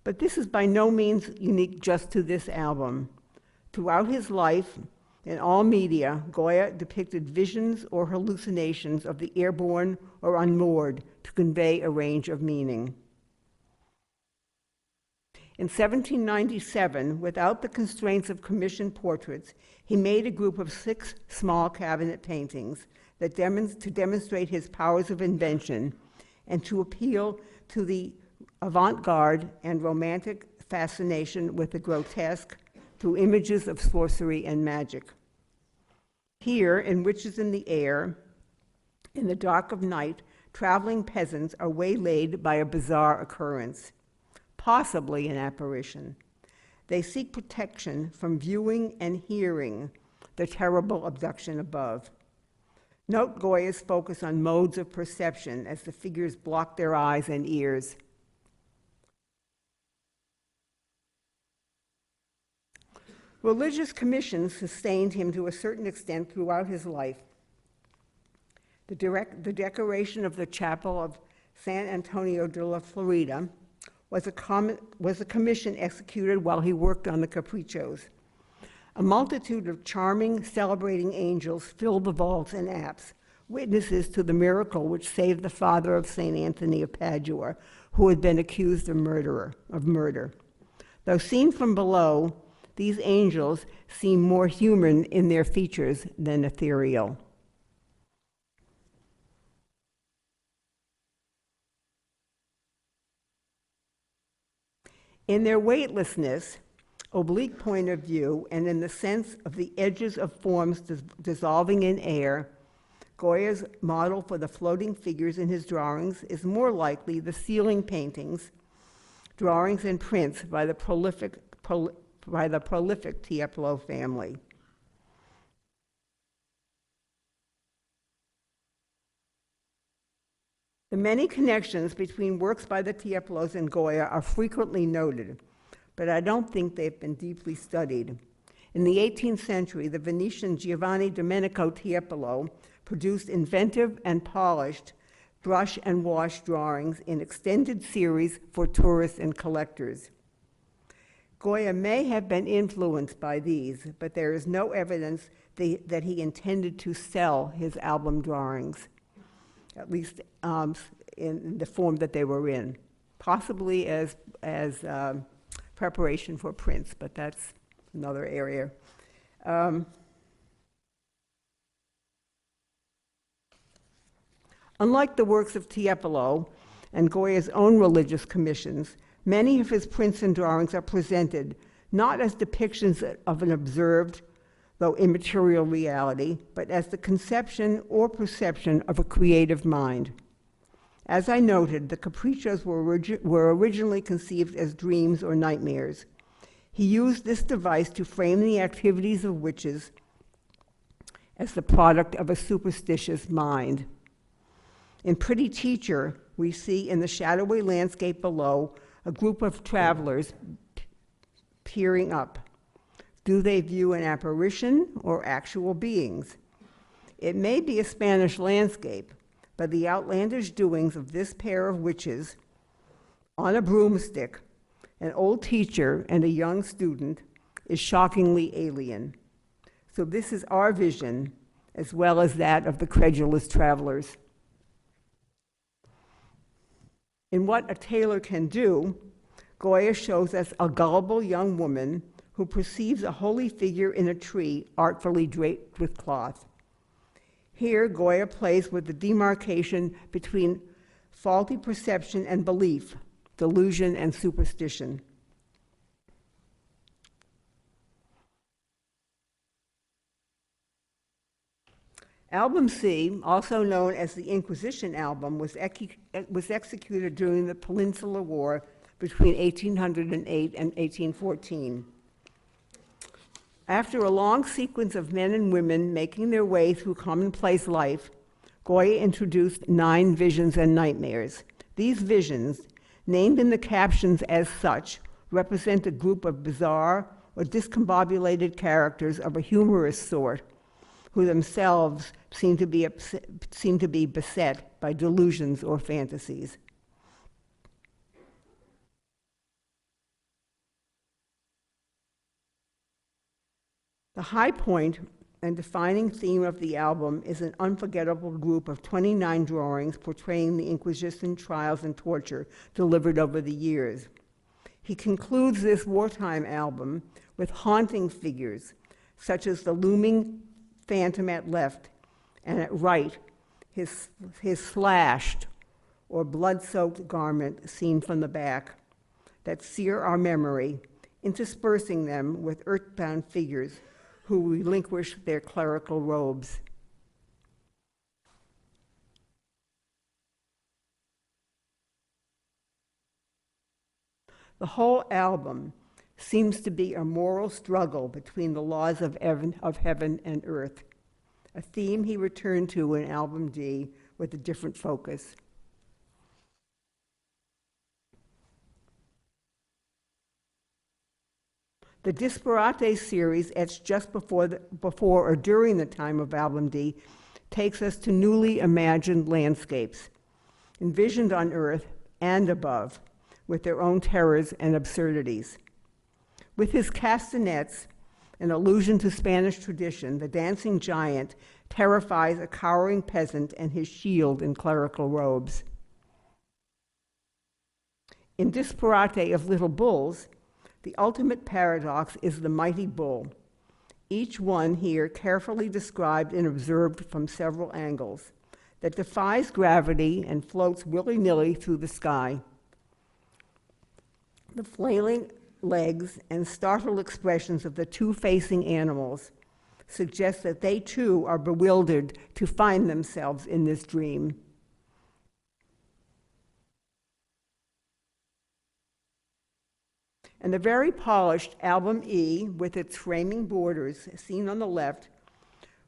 But this is by no means unique just to this album. Throughout his life, in all media, Goya depicted visions or hallucinations of the airborne or unmoored to convey a range of meaning. In 1797, without the constraints of commissioned portraits, he made a group of 6 small cabinet paintings that to demonstrate his powers of invention and to appeal to the avant-garde and romantic fascination with the grotesque through images of sorcery and magic. Here, in Witches in the Air, in the dark of night, traveling peasants are waylaid by a bizarre occurrence, possibly an apparition. They seek protection from viewing and hearing the terrible abduction above. Note Goya's focus on modes of perception as the figures block their eyes and ears. Religious commissions sustained him to a certain extent throughout his life. The decoration of the chapel of San Antonio de la Florida was a commission executed while he worked on the Capriccios. A multitude of charming, celebrating angels filled the vaults and apse, witnesses to the miracle which saved the father of St. Anthony of Padua, who had been accused of murder. Though seen from below, these angels seem more human in their features than ethereal. In their weightlessness, oblique point of view, and in the sense of the edges of forms dissolving in air, Goya's model for the floating figures in his drawings is more likely the ceiling paintings, drawings and prints by the prolific Tiepolo family. The many connections between works by the Tiepolos and Goya are frequently noted, but I don't think they've been deeply studied. In the 18th century, the Venetian Giovanni Domenico Tiepolo produced inventive and polished brush and wash drawings in extended series for tourists and collectors. Goya may have been influenced by these, but there is no evidence that he intended to sell his album drawings, at least in the form that they were in, possibly as preparation for prints, but that's another area. Unlike the works of Tiepolo and Goya's own religious commissions, many of his prints and drawings are presented not as depictions of an observed, though immaterial reality, but as the conception or perception of a creative mind. As I noted, the capriccios were originally conceived as dreams or nightmares. He used this device to frame the activities of witches as the product of a superstitious mind. In Pretty Teacher, we see in the shadowy landscape below a group of travelers peering up. Do they view an apparition or actual beings? It may be a Spanish landscape, but the outlandish doings of this pair of witches on a broomstick, an old teacher and a young student, is shockingly alien. So this is our vision, as well as that of the credulous travelers. In What a Tailor Can Do, Goya shows us a gullible young woman who perceives a holy figure in a tree artfully draped with cloth. Here, Goya plays with the demarcation between faulty perception and belief, delusion and superstition. Album C, also known as the Inquisition album, was executed during the Peninsular War between 1808 and 1814. After a long sequence of men and women making their way through commonplace life, Goya introduced 9 visions and nightmares. These visions, named in the captions as such, represent a group of bizarre or discombobulated characters of a humorous sort, who themselves seem to be beset by delusions or fantasies. The high point and defining theme of the album is an unforgettable group of 29 drawings portraying the Inquisition trials and torture delivered over the years. He concludes this wartime album with haunting figures, such as the looming phantom at left, and at right, his slashed or blood-soaked garment seen from the back, that sear our memory, interspersing them with earthbound figures who relinquish their clerical robes. The whole album seems to be a moral struggle between the laws of heaven and earth, a theme he returned to in Album D with a different focus. The Disparate series, etched just before or during the time of Album D, takes us to newly imagined landscapes, envisioned on Earth and above, with their own terrors and absurdities. With his castanets, an allusion to Spanish tradition, the dancing giant terrifies a cowering peasant and his shield in clerical robes. In Disparate of Little Bulls, The ultimate paradox is the mighty bull, each one here carefully described and observed from several angles, that defies gravity and floats willy-nilly through the sky. The flailing legs and startled expressions of the two facing animals suggest that they too are bewildered to find themselves in this dream. And the very polished Album E, with its framing borders seen on the left,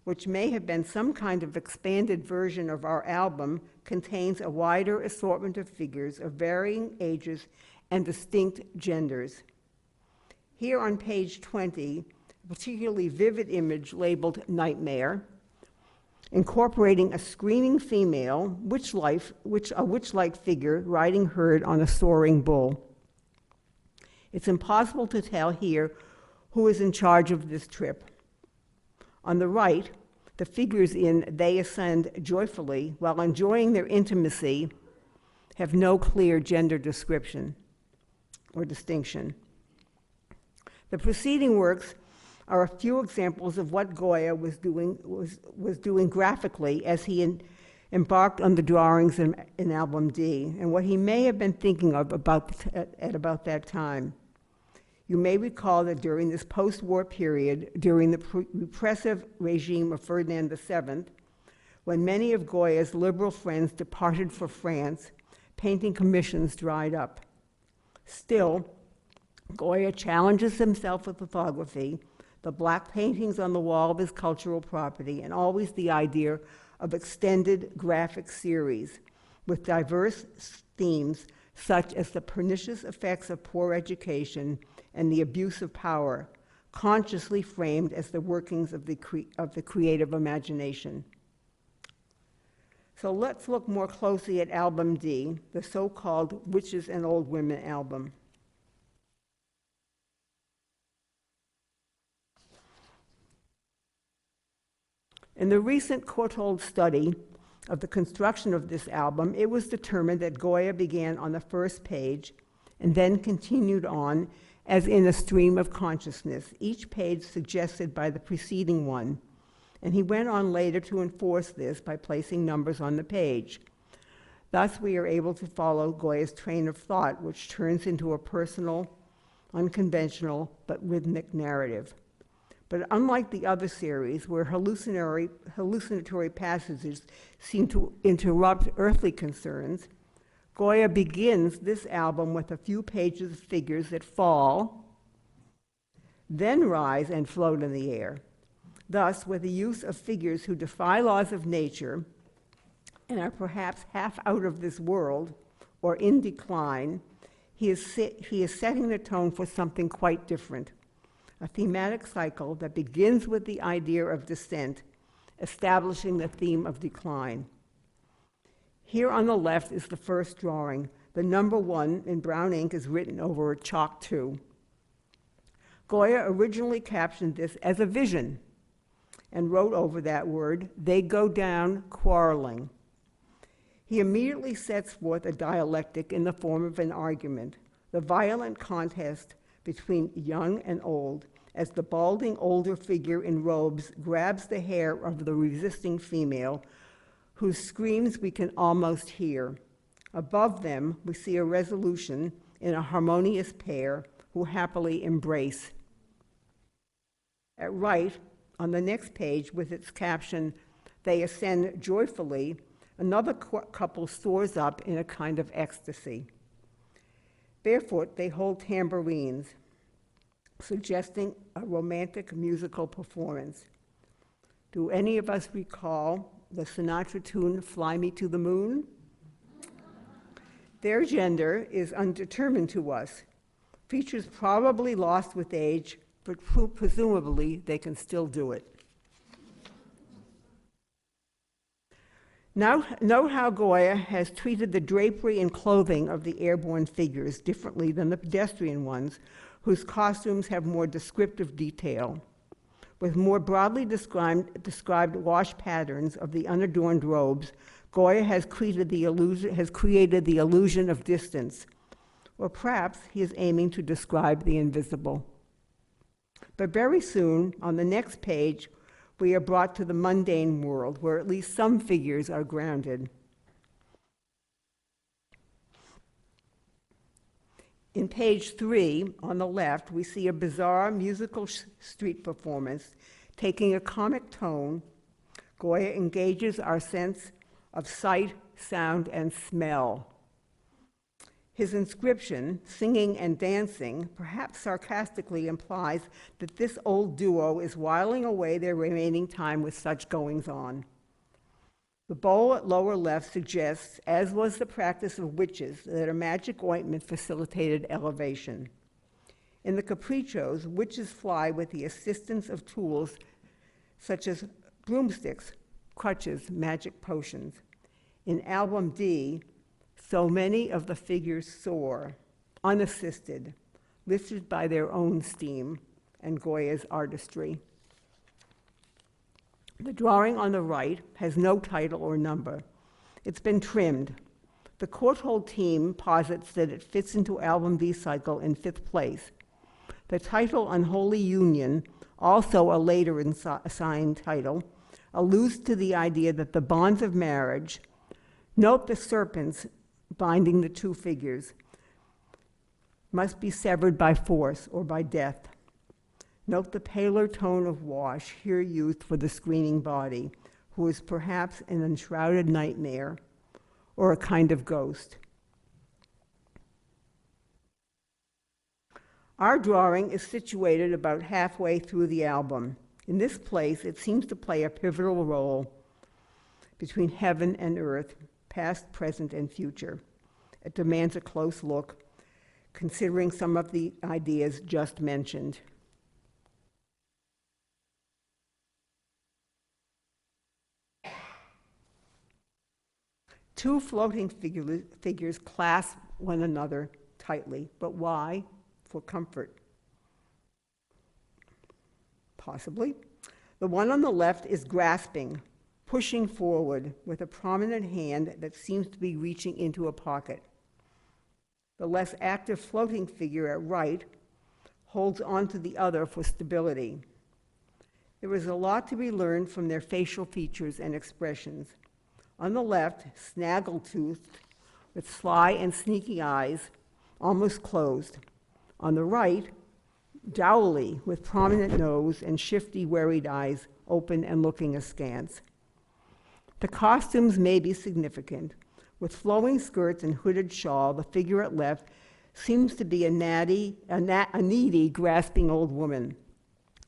which may have been some kind of expanded version of our album, contains a wider assortment of figures of varying ages and distinct genders. Here on page 20, a particularly vivid image labeled Nightmare, incorporating a screaming female, a witch-like figure riding herd on a soaring bull. It's impossible to tell here who is in charge of this trip. On the right, the figures in They Ascend Joyfully, while enjoying their intimacy, have no clear gender description or distinction. The preceding works are a few examples of what Goya was doing graphically as he embarked on the drawings in Album D, and what he may have been thinking of at about that time. You may recall that during this post-war period, during the repressive regime of Ferdinand VII, when many of Goya's liberal friends departed for France, painting commissions dried up. Still, Goya challenges himself with lithography, the black paintings on the wall of his cultural property, and always the idea of extended graphic series with diverse themes such as the pernicious effects of poor education and the abuse of power, consciously framed as the workings of the creative imagination. So let's look more closely at Album D, the so-called Witches and Old Women album. In the recent Courtauld study of the construction of this album, it was determined that Goya began on the first page and then continued on as in a stream of consciousness, each page suggested by the preceding one, and he went on later to enforce this by placing numbers on the page. Thus, we are able to follow Goya's train of thought, which turns into a personal, unconventional, but rhythmic narrative. But unlike the other series, where hallucinatory passages seem to interrupt earthly concerns, Goya begins this album with a few pages of figures that fall, then rise and float in the air. Thus, with the use of figures who defy laws of nature and are perhaps half out of this world or in decline, he is setting the tone for something quite different, a thematic cycle that begins with the idea of descent, establishing the theme of decline. Here on the left is the first drawing. The number 1 in brown ink is written over a chalk 2. Goya originally captioned this as a vision and wrote over that word, "They go down quarreling." He immediately sets forth a dialectic in the form of an argument, the violent contest between young and old, as the balding older figure in robes grabs the hair of the resisting female, whose screams we can almost hear. Above them, we see a resolution in a harmonious pair who happily embrace. At right, on the next page, with its caption, "They ascend joyfully," another couple soars up in a kind of ecstasy. Barefoot, they hold tambourines, suggesting a romantic musical performance. Do any of us recall the Sinatra tune, "Fly Me to the Moon"? Their gender is undetermined to us. Features probably lost with age, but presumably they can still do it. Now, note how Goya has treated the drapery and clothing of the airborne figures differently than the pedestrian ones, whose costumes have more descriptive detail. With more broadly described wash patterns of the unadorned robes, Goya has created the illusion of distance, Or perhaps he is aiming to describe the invisible. But very soon, on the next page, we are brought to the mundane world, where at least some figures are grounded. In page 3, on the left, we see a bizarre musical street performance taking a comic tone. Goya engages our sense of sight, sound, and smell. His inscription, singing and dancing, perhaps sarcastically implies that this old duo is whiling away their remaining time with such goings-on. The bowl at lower left suggests, as was the practice of witches, that a magic ointment facilitated elevation. In the caprichos, witches fly with the assistance of tools such as broomsticks, crutches, magic potions. In album D, so many of the figures soar, unassisted, lifted by their own steam and Goya's artistry. The drawing on the right has no title or number. It's been trimmed. The Courtauld team posits that it fits into album D cycle in 5th place. The title Unholy Union, also a later assigned title, alludes to the idea that the bonds of marriage, note the serpents binding the two figures, must be severed by force or by death. Note the paler tone of wash here used for the screening body, who is perhaps an enshrouded nightmare or a kind of ghost. Our drawing is situated about halfway through the album. In this place, it seems to play a pivotal role between heaven and earth, past, present, and future. It demands a close look, considering some of the ideas just mentioned. Two floating figures clasp one another tightly, but why? For comfort. Possibly. The one on the left is grasping, pushing forward with a prominent hand that seems to be reaching into a pocket. The less active floating figure at right holds onto the other for stability. There is a lot to be learned from their facial features and expressions. On the left, snaggle-toothed, with sly and sneaky eyes, almost closed. On the right, jowly, with prominent nose and shifty, worried eyes, open and looking askance. The costumes may be significant. With flowing skirts and hooded shawl, the figure at left seems to be a needy, grasping old woman.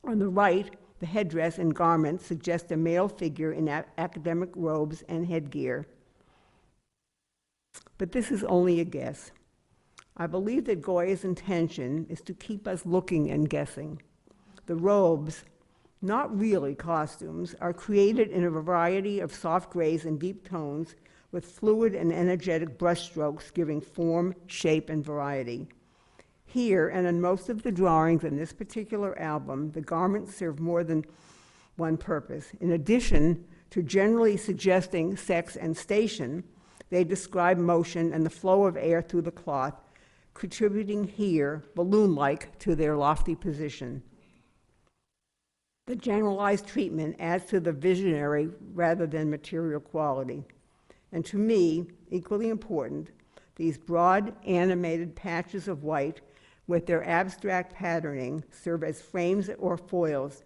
On the right, the headdress and garments suggest a male figure in academic robes and headgear. But this is only a guess. I believe that Goya's intention is to keep us looking and guessing. The robes, not really costumes, are created in a variety of soft grays and deep tones with fluid and energetic brushstrokes giving form, shape, and variety. Here, and in most of the drawings in this particular album, the garments serve more than one purpose. In addition to generally suggesting sex and station, they describe motion and the flow of air through the cloth, contributing here, balloon-like, to their lofty position. The generalized treatment adds to the visionary rather than material quality. And to me, equally important, these broad animated patches of white with their abstract patterning serve as frames or foils,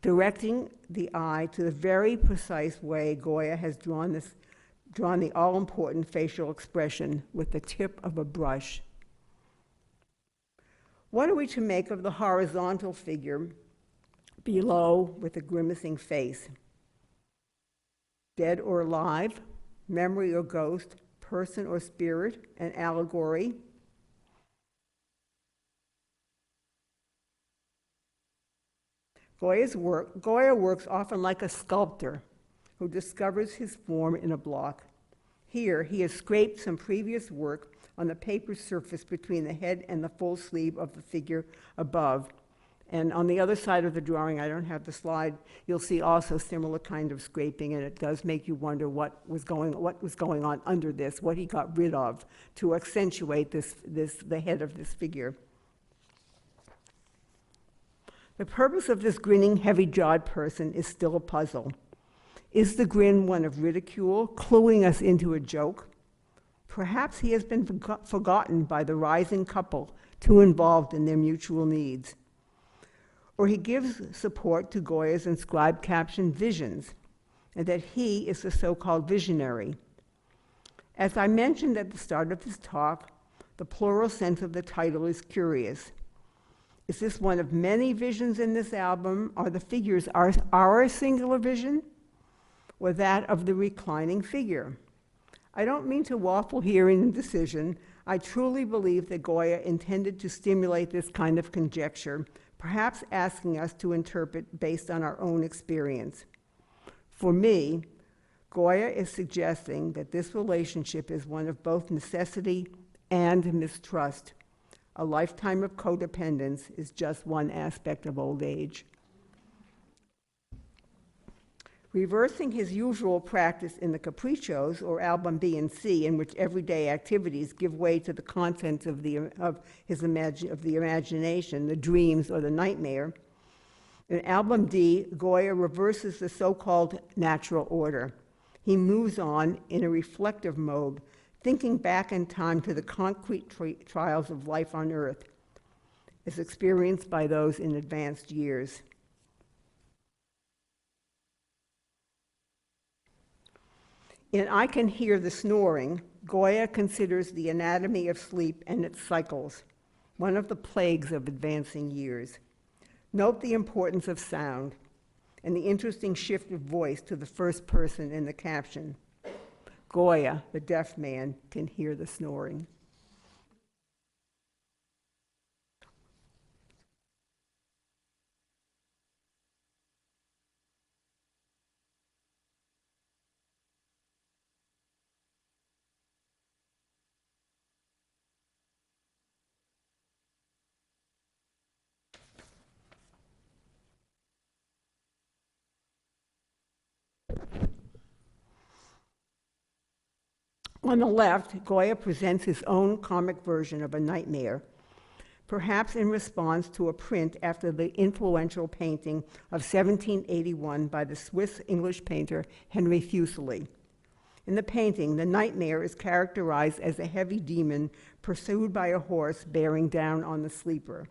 directing the eye to the very precise way Goya has drawn the all-important facial expression with the tip of a brush. What are we to make of the horizontal figure below with a grimacing face? Dead or alive, memory or ghost, person or spirit, an allegory? Goya works often like a sculptor who discovers his form in a block. Here, he has scraped some previous work on the paper surface between the head and the full sleeve of the figure above, And on the other side of the drawing, I don't have the slide, you'll see also similar kind of scraping, and it does make you wonder what was going on under this, what he got rid of to accentuate the head of this figure. The purpose of this grinning, heavy-jawed person is still a puzzle. Is the grin one of ridicule, cluing us into a joke? Perhaps he has been forgotten by the rising couple, too involved in their mutual needs. Or he gives support to Goya's inscribed caption, Visions, and that he is the so-called visionary. As I mentioned at the start of this talk, the plural sense of the title is curious. Is this one of many visions in this album? Are the figures our singular vision, or that of the reclining figure? I don't mean to waffle here in indecision. I truly believe that Goya intended to stimulate this kind of conjecture, perhaps asking us to interpret based on our own experience. For me, Goya is suggesting that this relationship is one of both necessity and mistrust. A lifetime of codependence is just one aspect of old age. Reversing his usual practice in the capriccios, or album B and C, in which everyday activities give way to the contents of the imagination, the dreams, or the nightmare, in album D, Goya reverses the so-called natural order. He moves on in a reflective mode, thinking back in time to the concrete trials of life on earth, as experienced by those in advanced years. In I Can Hear the Snoring, Goya considers the anatomy of sleep and its cycles, one of the plagues of advancing years. Note the importance of sound and the interesting shift of voice to the first person in the caption. Goya, the deaf man, can hear the snoring. On the left, Goya presents his own comic version of a nightmare, perhaps in response to a print after the influential painting of 1781 by the Swiss-English painter Henry Fuseli. In the painting, the nightmare is characterized as a heavy demon pursued by a horse bearing down on the sleeper.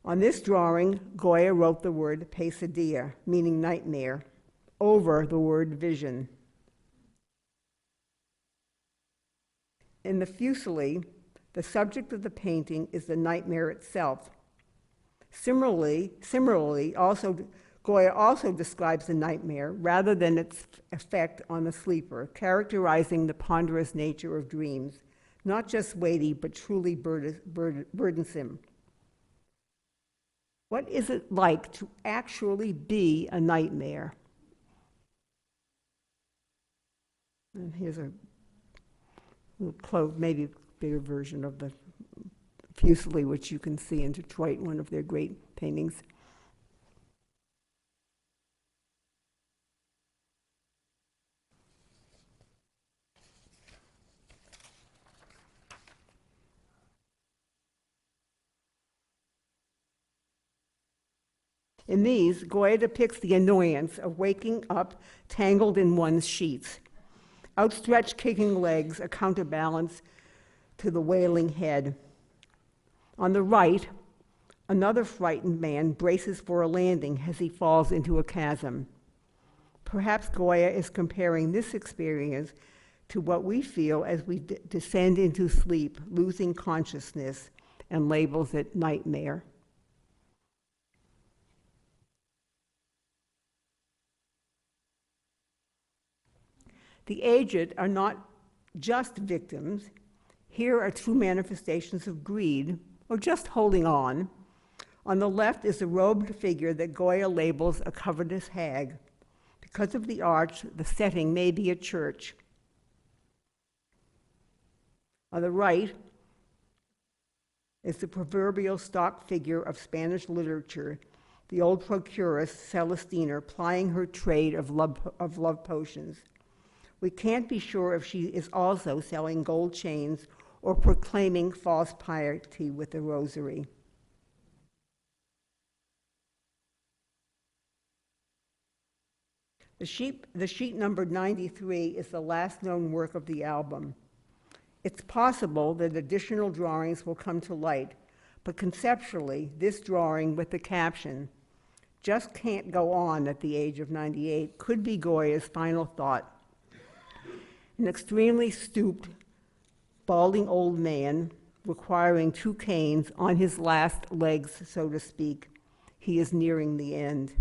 On this drawing, Goya wrote the word pesadilla, meaning nightmare, over the word vision. In the Fuseli, the subject of the painting is the nightmare itself. Similarly, Goya also describes the nightmare rather than its effect on the sleeper, characterizing the ponderous nature of dreams, not just weighty, but truly burdensome. What is it like to actually be a nightmare? And here's a close, maybe bigger version of the Fuseli, which you can see in Detroit, one of their great paintings. In these, Goya depicts the annoyance of waking up tangled in one's sheets. Outstretched kicking legs, a counterbalance to the wailing head. On the right, another frightened man braces for a landing as he falls into a chasm. Perhaps Goya is comparing this experience to what we feel as we descend into sleep, losing consciousness, and labels it nightmare. The aged are not just victims. Here are two manifestations of greed, or just holding on. On the left is a robed figure that Goya labels a covetous hag. Because of the arch, the setting may be a church. On the right, is the proverbial stock figure of Spanish literature, the old procuress Celestina plying her trade of love potions. We can't be sure if she is also selling gold chains or proclaiming false piety with the rosary. The sheet numbered 93 is the last known work of the album. It's possible that additional drawings will come to light, but conceptually, this drawing with the caption, "Just can't go on at the age of 98," could be Goya's final thought. An extremely stooped, balding old man requiring 2 canes on his last legs, so to speak. He is nearing the end.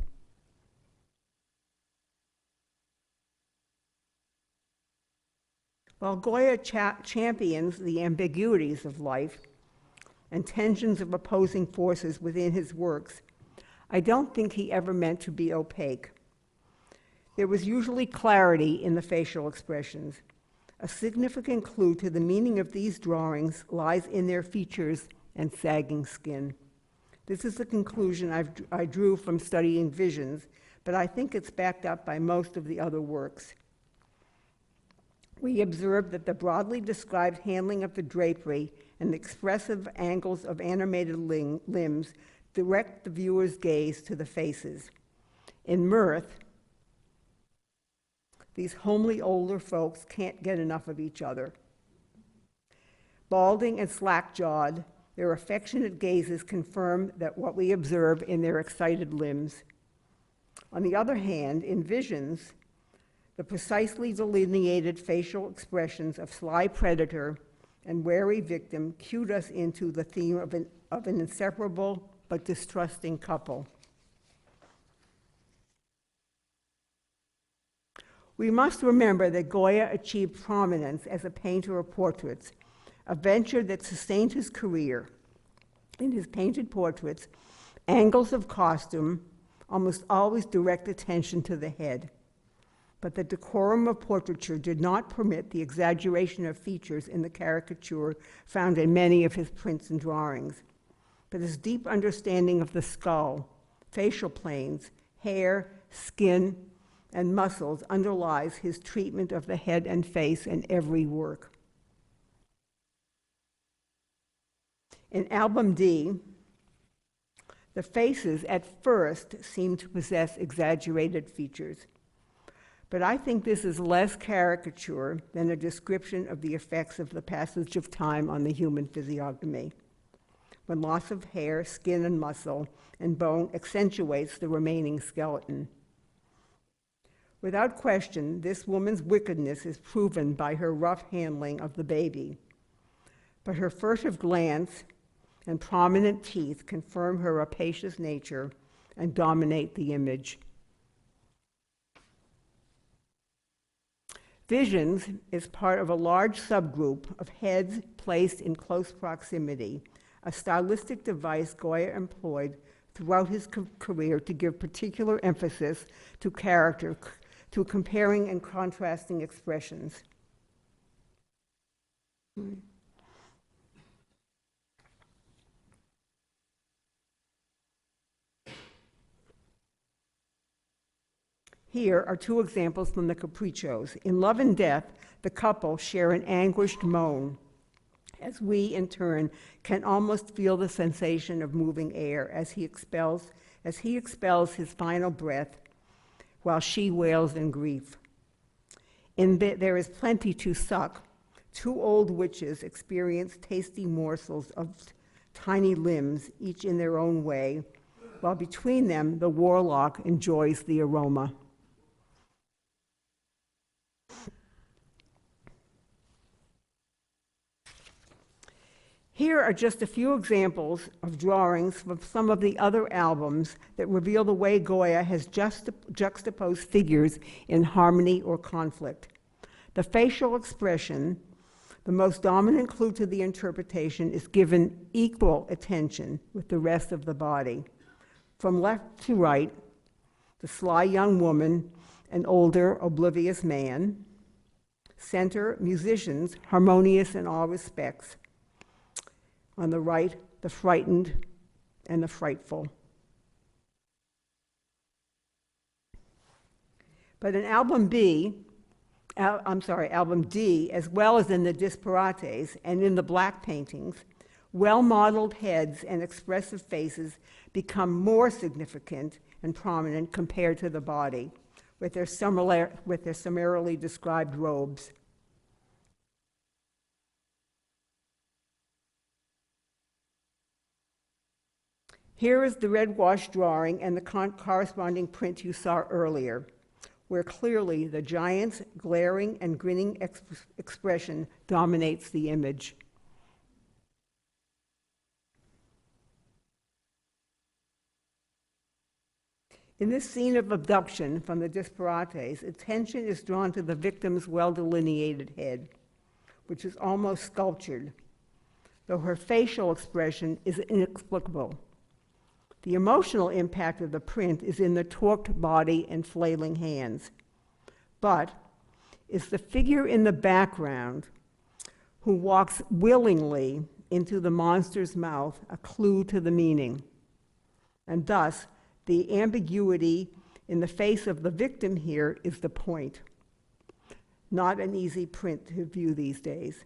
While Goya champions the ambiguities of life and tensions of opposing forces within his works, I don't think he ever meant to be opaque. There was usually clarity in the facial expressions. A significant clue to the meaning of these drawings lies in their features and sagging skin. This is the conclusion I drew from studying Visions, but I think it's backed up by most of the other works. We observed that the broadly described handling of the drapery and the expressive angles of animated limbs direct the viewer's gaze to the faces. In Mirth, these homely older folks can't get enough of each other. Balding and slack-jawed, their affectionate gazes confirm that what we observe in their excited limbs. On the other hand, in Visions, the precisely delineated facial expressions of sly predator and wary victim cued us into the theme of an inseparable but distrusting couple. We must remember that Goya achieved prominence as a painter of portraits, a venture that sustained his career. In his painted portraits, angles of costume almost always direct attention to the head. But the decorum of portraiture did not permit the exaggeration of features in the caricature found in many of his prints and drawings. But his deep understanding of the skull, facial planes, hair, skin, and muscles underlies his treatment of the head and face in every work. In Album D, the faces at first seem to possess exaggerated features. But I think this is less caricature than a description of the effects of the passage of time on the human physiognomy, when loss of hair, skin, and muscle and bone accentuates the remaining skeleton. Without question, this woman's wickedness is proven by her rough handling of the baby. But her furtive glance and prominent teeth confirm her rapacious nature and dominate the image. Visions is part of a large subgroup of heads placed in close proximity, a stylistic device Goya employed throughout his career to give particular emphasis to character, to comparing and contrasting expressions. Here are 2 examples from the Capriccios. In Love and Death, the couple share an anguished moan, as we, in turn, can almost feel the sensation of moving air as he expels his final breath, while she wails in grief. In There Is Plenty to Suck, 2 old witches experience tasty morsels of tiny limbs, each in their own way, while between them, the warlock enjoys the aroma. Here are just a few examples of drawings from some of the other albums that reveal the way Goya has juxtaposed figures in harmony or conflict. The facial expression, the most dominant clue to the interpretation, is given equal attention with the rest of the body. From left to right, the sly young woman, an older, oblivious man. Center, musicians, harmonious in all respects. On the right, the frightened, and the frightful. But in album D, as well as in the disparates and in the black paintings, well-modeled heads and expressive faces become more significant and prominent compared to the body, with their summarily described robes. Here is the red wash drawing and the corresponding print you saw earlier, where clearly the giant's glaring and grinning expression dominates the image. In this scene of abduction from the disparates, attention is drawn to the victim's well-delineated head, which is almost sculptured, though her facial expression is inexplicable. The emotional impact of the print is in the torqued body and flailing hands. But is the figure in the background who walks willingly into the monster's mouth a clue to the meaning? And thus, the ambiguity in the face of the victim here is the point. Not an easy print to view these days.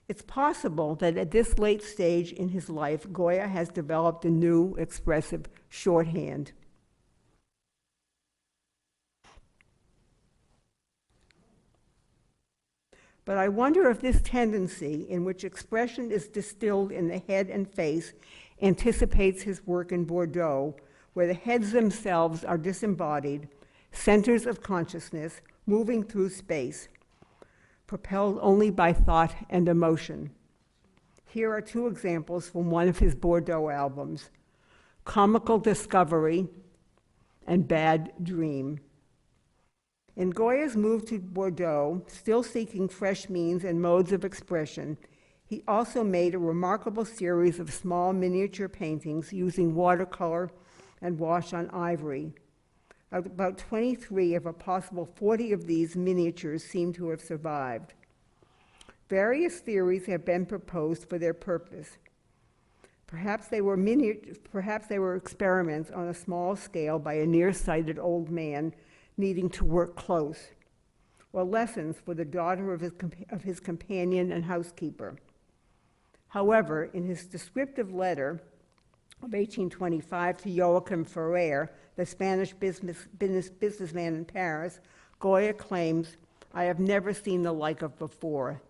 It's possible that at this late stage in his life, Goya has developed a new expressive shorthand. But I wonder if this tendency, in which expression is distilled in the head and face, anticipates his work in Bordeaux, where the heads themselves are disembodied, centers of consciousness moving through space, propelled only by thought and emotion. Here are two examples from one of his Bordeaux albums, Comical Discovery and Bad Dream. In Goya's move to Bordeaux, still seeking fresh means and modes of expression, he also made a remarkable series of small miniature paintings using watercolor and wash on ivory. About 23 of a possible 40 of these miniatures seem to have survived. Various theories have been proposed for their purpose. Perhaps they were experiments on a small scale by a nearsighted old man needing to work close, or lessons for the daughter of his companion and housekeeper. However, in his descriptive letter of 1825 to Joachim Ferrer, the Spanish businessman in Paris, Goya claims, "I have never seen the like of before."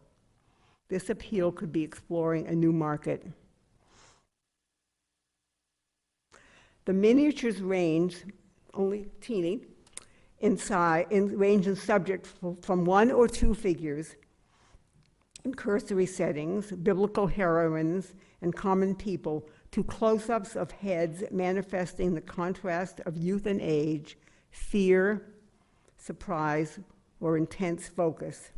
This appeal could be exploring a new market. The miniatures range, only teeny, range in subject from one or two figures in cursory settings, biblical heroines, and common people, to close-ups of heads manifesting the contrast of youth and age, fear, surprise, or intense focus.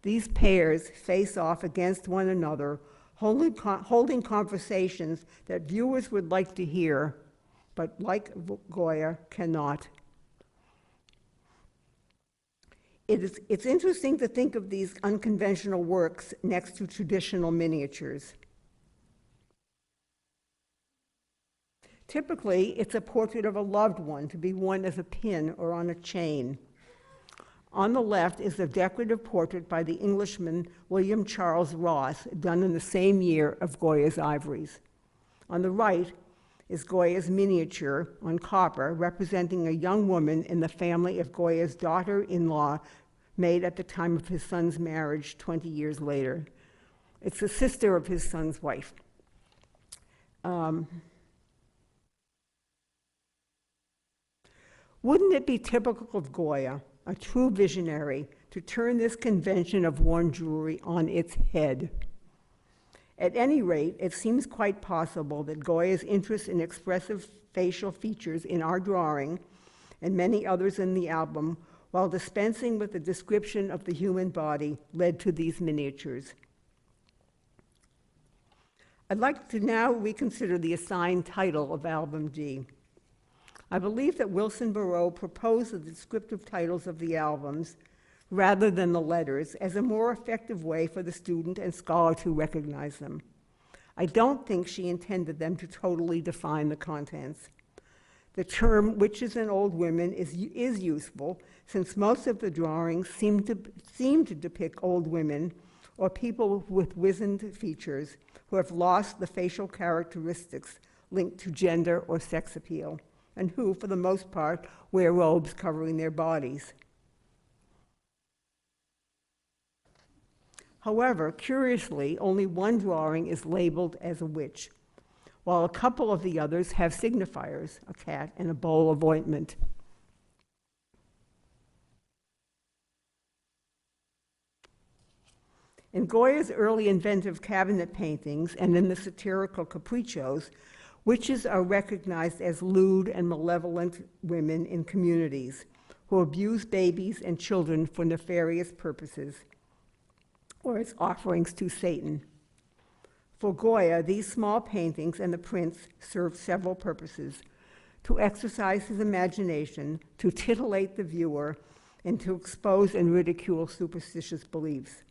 These pairs face off against one another, holding conversations that viewers would like to hear, but like Goya, cannot. It's interesting to think of these unconventional works next to traditional miniatures. Typically, it's a portrait of a loved one to be worn as a pin or on a chain. On the left is a decorative portrait by the Englishman William Charles Ross, done in the same year of Goya's ivories. On the right is Goya's miniature on copper, representing a young woman in the family of Goya's daughter-in-law, made at the time of his son's marriage 20 years later. It's the sister of his son's wife. Wouldn't it be typical of Goya, a true visionary, to turn this convention of worn jewelry on its head? At any rate, it seems quite possible that Goya's interest in expressive facial features in our drawing, and many others in the album, while dispensing with the description of the human body, led to these miniatures. I'd like to now reconsider the assigned title of Album D. I believe that Wilson Burroughs proposed the descriptive titles of the albums rather than the letters as a more effective way for the student and scholar to recognize them. I don't think she intended them to totally define the contents. The term witches and old women is useful, since most of the drawings seem to depict old women or people with wizened features who have lost the facial characteristics linked to gender or sex appeal, and who, for the most part, wear robes covering their bodies. However, curiously, only one drawing is labeled as a witch, while a couple of the others have signifiers, a cat and a bowl of ointment. In Goya's early inventive cabinet paintings and in the satirical capriccios, witches are recognized as lewd and malevolent women in communities who abuse babies and children for nefarious purposes, or as offerings to Satan. For Goya, these small paintings and the prints served several purposes: to exercise his imagination, to titillate the viewer, and to expose and ridicule superstitious beliefs.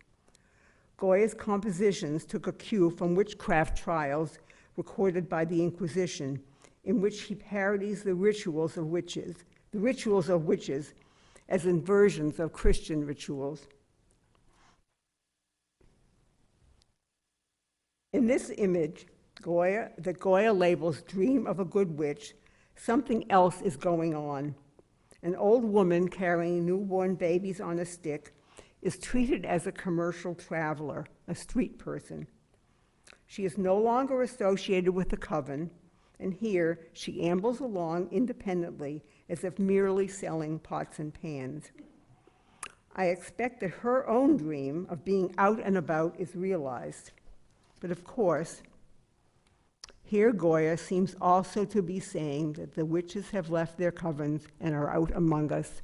Goya's compositions took a cue from witchcraft trials recorded by the Inquisition, in which he parodies the rituals of witches as inversions of Christian rituals. In this image, that Goya labels Dream of a Good Witch, something else is going on. An old woman carrying newborn babies on a stick is treated as a commercial traveler, a street person. She is no longer associated with the coven, and here she ambles along independently as if merely selling pots and pans. I expect that her own dream of being out and about is realized. But of course, here Goya seems also to be saying that the witches have left their covens and are out among us.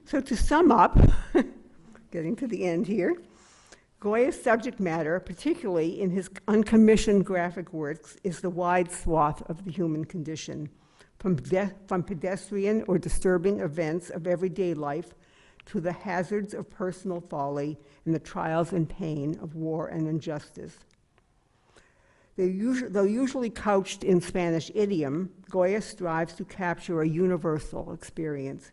So to sum up, getting to the end here, Goya's subject matter, particularly in his uncommissioned graphic works, is the wide swath of the human condition, from pedestrian or disturbing events of everyday life to the hazards of personal folly and the trials and pain of war and injustice. Though usually couched in Spanish idiom, Goya strives to capture a universal experience.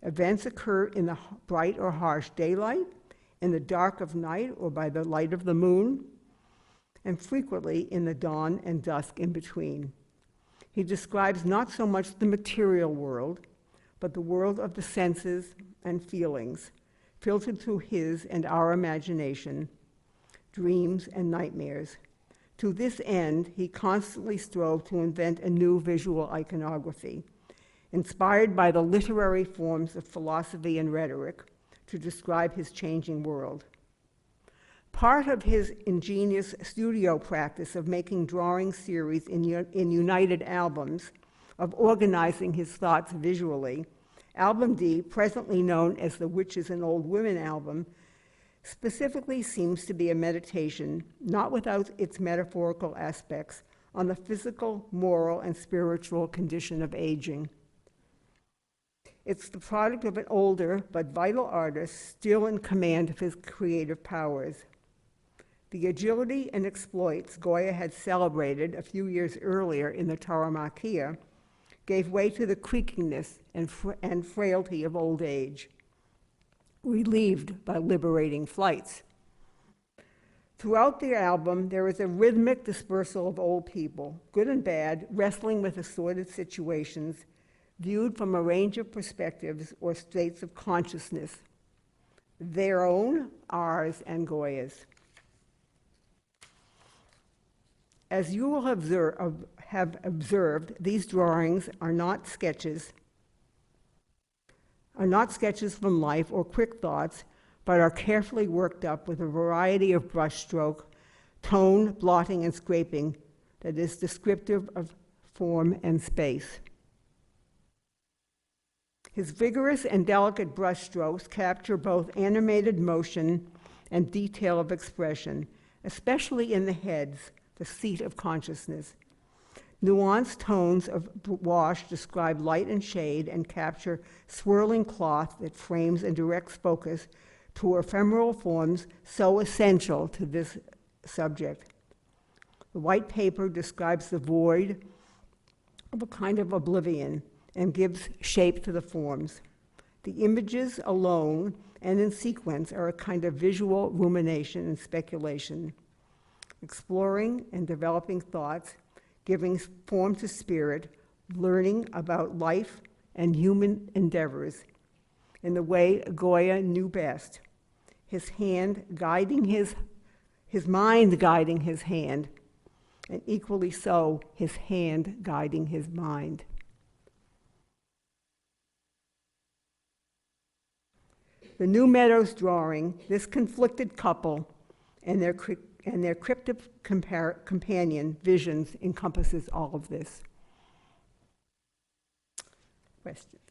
Events occur in the bright or harsh daylight, in the dark of night or by the light of the moon, and frequently in the dawn and dusk in between. He describes not so much the material world, but the world of the senses and feelings, filtered through his and our imagination, dreams and nightmares. To this end, he constantly strove to invent a new visual iconography, inspired by the literary forms of philosophy and rhetoric, to describe his changing world. Part of his ingenious studio practice of making drawing series in united albums, of organizing his thoughts visually, Album D, presently known as the Witches and Old Women album, specifically seems to be a meditation, not without its metaphorical aspects, on the physical, moral, and spiritual condition of aging. It's the product of an older but vital artist still in command of his creative powers. The agility and exploits Goya had celebrated a few years earlier in the Tauromachia gave way to the creakiness and frailty of old age, relieved by liberating flights. Throughout the album, there is a rhythmic dispersal of old people, good and bad, wrestling with assorted situations, viewed from a range of perspectives or states of consciousness, their own, ours, and Goya's. As you will have observed, these drawings are not sketches from life or quick thoughts, but are carefully worked up with a variety of brushstroke, tone, blotting, and scraping that is descriptive of form and space. His vigorous and delicate brushstrokes capture both animated motion and detail of expression, especially in the heads, the seat of consciousness. Nuanced tones of wash describe light and shade and capture swirling cloth that frames and directs focus to ephemeral forms so essential to this subject. The white paper describes the void of a kind of oblivion and gives shape to the forms. The images alone and in sequence are a kind of visual rumination and speculation, exploring and developing thoughts, giving form to spirit, learning about life and human endeavors in the way Goya knew best, his hand guiding his mind guiding his hand, and equally so, his hand guiding his mind. The new Meadows drawing, this conflicted couple and their cryptic companion, Visions, encompasses all of this. Questions?